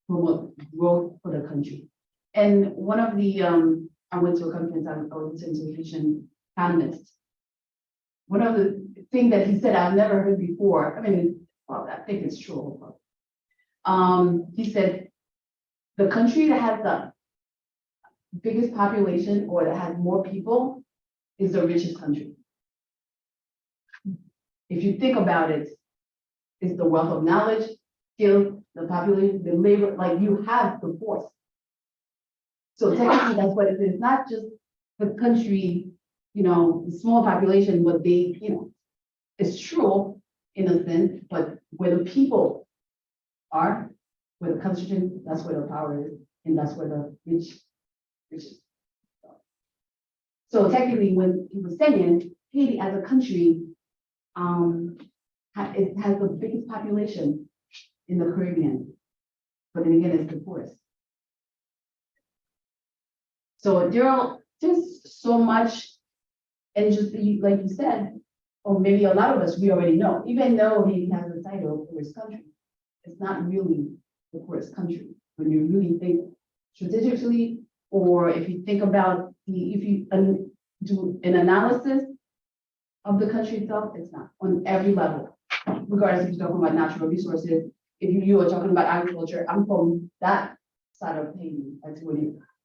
B: promote growth for the country. And one of the, I went to a conference, I was listening to a Haitian economist. One of the things that he said I've never heard before, I mean, well, I think it's true. He said, the country that has the biggest population or that has more people is the richest country. If you think about it, it's the wealth of knowledge, skills, the population, the labor, like you have the force. So technically that's what it is, not just the country, the small population, but they, it's true in a sense, but where the people are, where the country, that's where the power is, and that's where the riches. So technically, when he was saying Haiti as a country
D: it has the biggest population in the Caribbean. But then again, it's the poorest. So there are just so much, and just like you said, or maybe a lot of us, we already know, even though Haiti has the title of poorest country, it's not really the poorest country. When you really think strategically, or if you think about if you do an analysis of the country itself, it's not on every level, regardless if you're talking about natural resources. If you are talking about agriculture, I'm from that side of Haiti, that's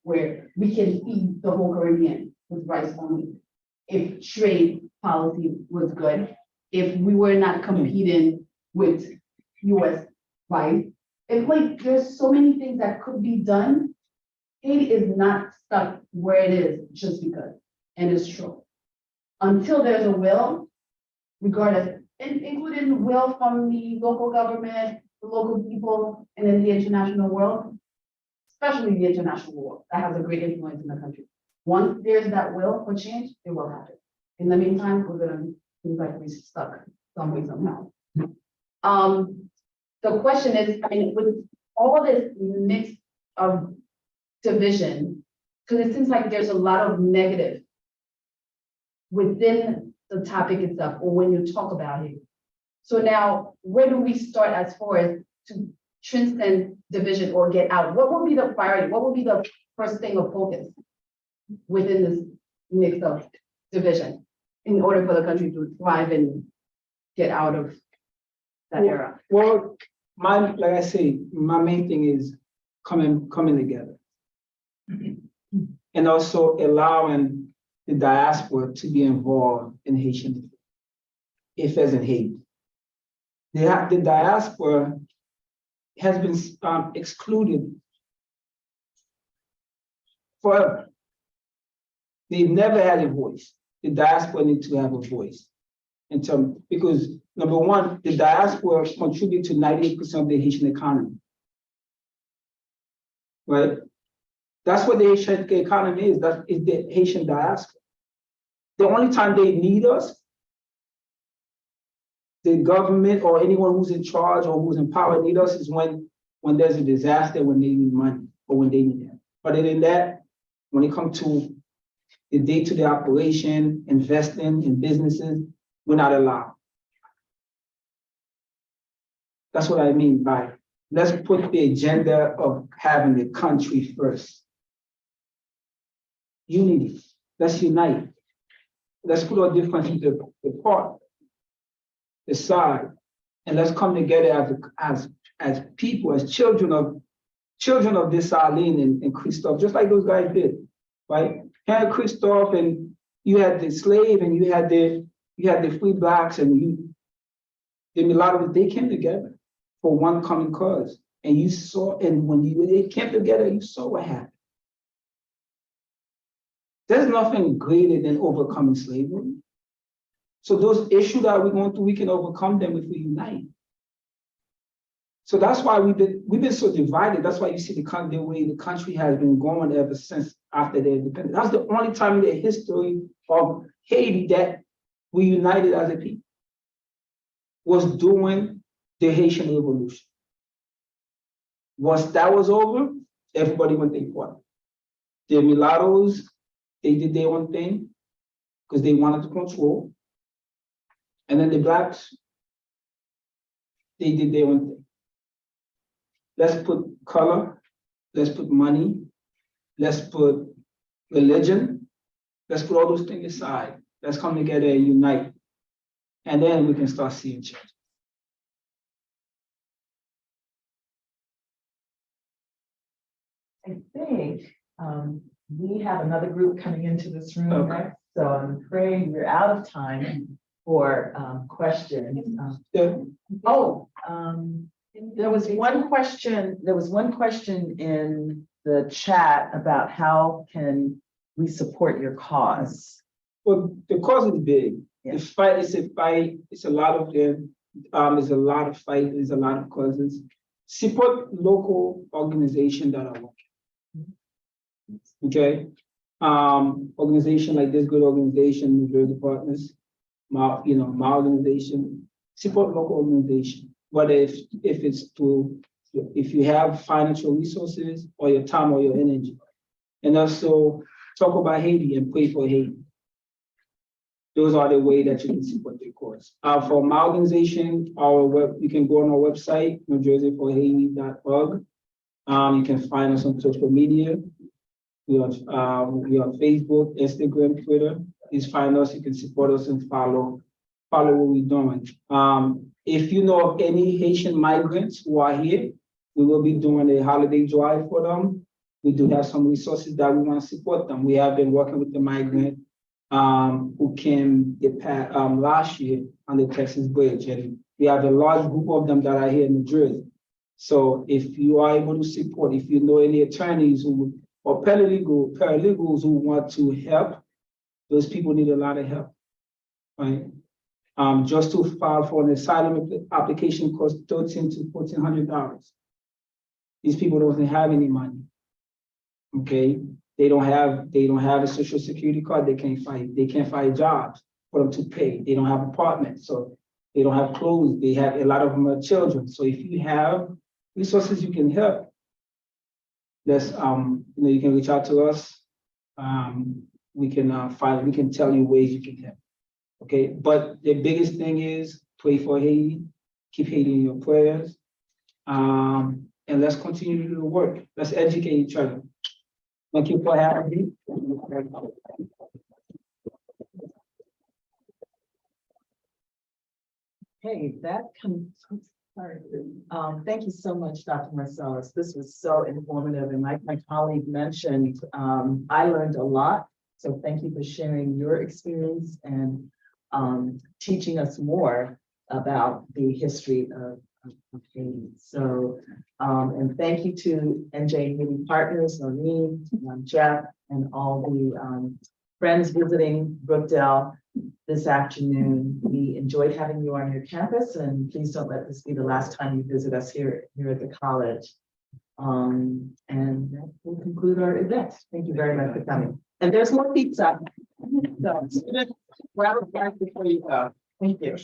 D: where we can feed the whole Caribbean with rice only. If trade policy was good, if we were not competing with US rice, if like there's so many things that could be done. Haiti is not stuck where it is just because, and it's true. Until there's a will, regardless, including the will from the local government, the local people, and then the international world, especially the international world, that has a great influence in the country. Once there's that will for change, it will happen. In the meantime, we're gonna seem like we're stuck some way, somehow. The question is, I mean, with all this mix of division, because it seems like there's a lot of negative within the topic itself, or when you talk about it. So now, where do we start as far as to transcend division or get out? What would be the priority? What would be the first thing of focus within this mix of division in order for the country to thrive and get out of that era?
A: Well, like I say, my main thing is coming together. And also allowing the diaspora to be involved in Haitian affairs in Haiti. The diaspora has been excluded forever. They've never had a voice. The diaspora needs to have a voice. Because number one, the diaspora contribute to 98% of the Haitian economy. Right? That's what the Haitian economy is. That is the Haitian diaspora. The only time they need us, the government or anyone who's in charge or who's in power need us, is when there's a disaster, when they need money or when they need help. Other than that, when it comes to the day-to-day operation, investing in businesses, we're not allowed. That's what I mean by let's put the agenda of having the country first. Unity. Let's unite. Let's put our differences apart, aside, and let's come together as people, as children of this Arlene and Christophe, just like those guys did, right? You had Christophe, and you had the slave, and you had the free blacks, and the mulattoes. They came together for one common cause, and you saw. And when they came together, you saw what happened. There's nothing greater than overcoming slavery. So those issues that we're going through, we can overcome them if we unite. So that's why we've been so divided. That's why you see the way the country has been going ever since after their independence. That's the only time in the history of Haiti that we united as a people, was during the Haitian Revolution. Once that was over, everybody went their part. The mulattoes, they did their own thing because they wanted to control. And then the blacks, they did their own thing. Let's put color, let's put money, let's put religion, let's put all those things aside. Let's come together and unite. And then we can start seeing change.
L: I think we have another group coming into this room
A: Okay.
L: next, so I'm afraid we're out of time for questions. There was one question. There was one question in the chat about how can we support your cause.
A: Well, the cause is big.
L: Yeah.
A: The fight is a fight. It's a lot of them. There's a lot of fight. There's a lot of causes. Support local organizations that are working. Okay. Organization like this good organization, New Jersey Partners. my organization, support local organization, whether if it's to, if you have financial resources or your time or your energy. And also talk about Haiti and pray for Haiti. Those are the way that you can support the cause. For my organization, you can go on our website, NewJerseyforHaiti.org. You can find us on social media. We are on Facebook, Instagram, Twitter. Please find us. You can support us and follow what we're doing. If you know of any Haitian migrants who are here, we will be doing a holiday drive for them. We do have some resources that we want to support them. We have been working with the migrant who came last year on the Texas Bridge, and we have a large group of them that are here in New Jersey. So if you are able to support, if you know any attorneys or paralegals who want to help, those people need a lot of help, right? Just to file for an asylum application costs $1,300 to $1,400. These people don't have any money. Okay, they don't have a social security card. They can't find jobs for them to pay. They don't have apartments, so they don't have clothes. They have, a lot of them are children. So if you have resources you can help, let's you can reach out to us. We can tell you ways you can help. Okay, but the biggest thing is pray for Haiti, keep Haiti in your prayers, and let's continue to do the work. Let's educate each other. Thank you for having me.
L: Hey, sorry. Thank you so much, Dr. Marcellus. This was so informative, and like my colleague mentioned, I learned a lot. So thank you for sharing your experience and teaching us more about the history of Haiti. So, and thank you to NJ Haiti Partners, Noreen, Jeff, and all the friends visiting Brookdale this afternoon. We enjoyed having you on your campus, and please don't let this be the last time you visit us here at the college. And that will conclude our event. Thank you very much for coming. And there's more pizza. So, grab a bite before you go. Thank you.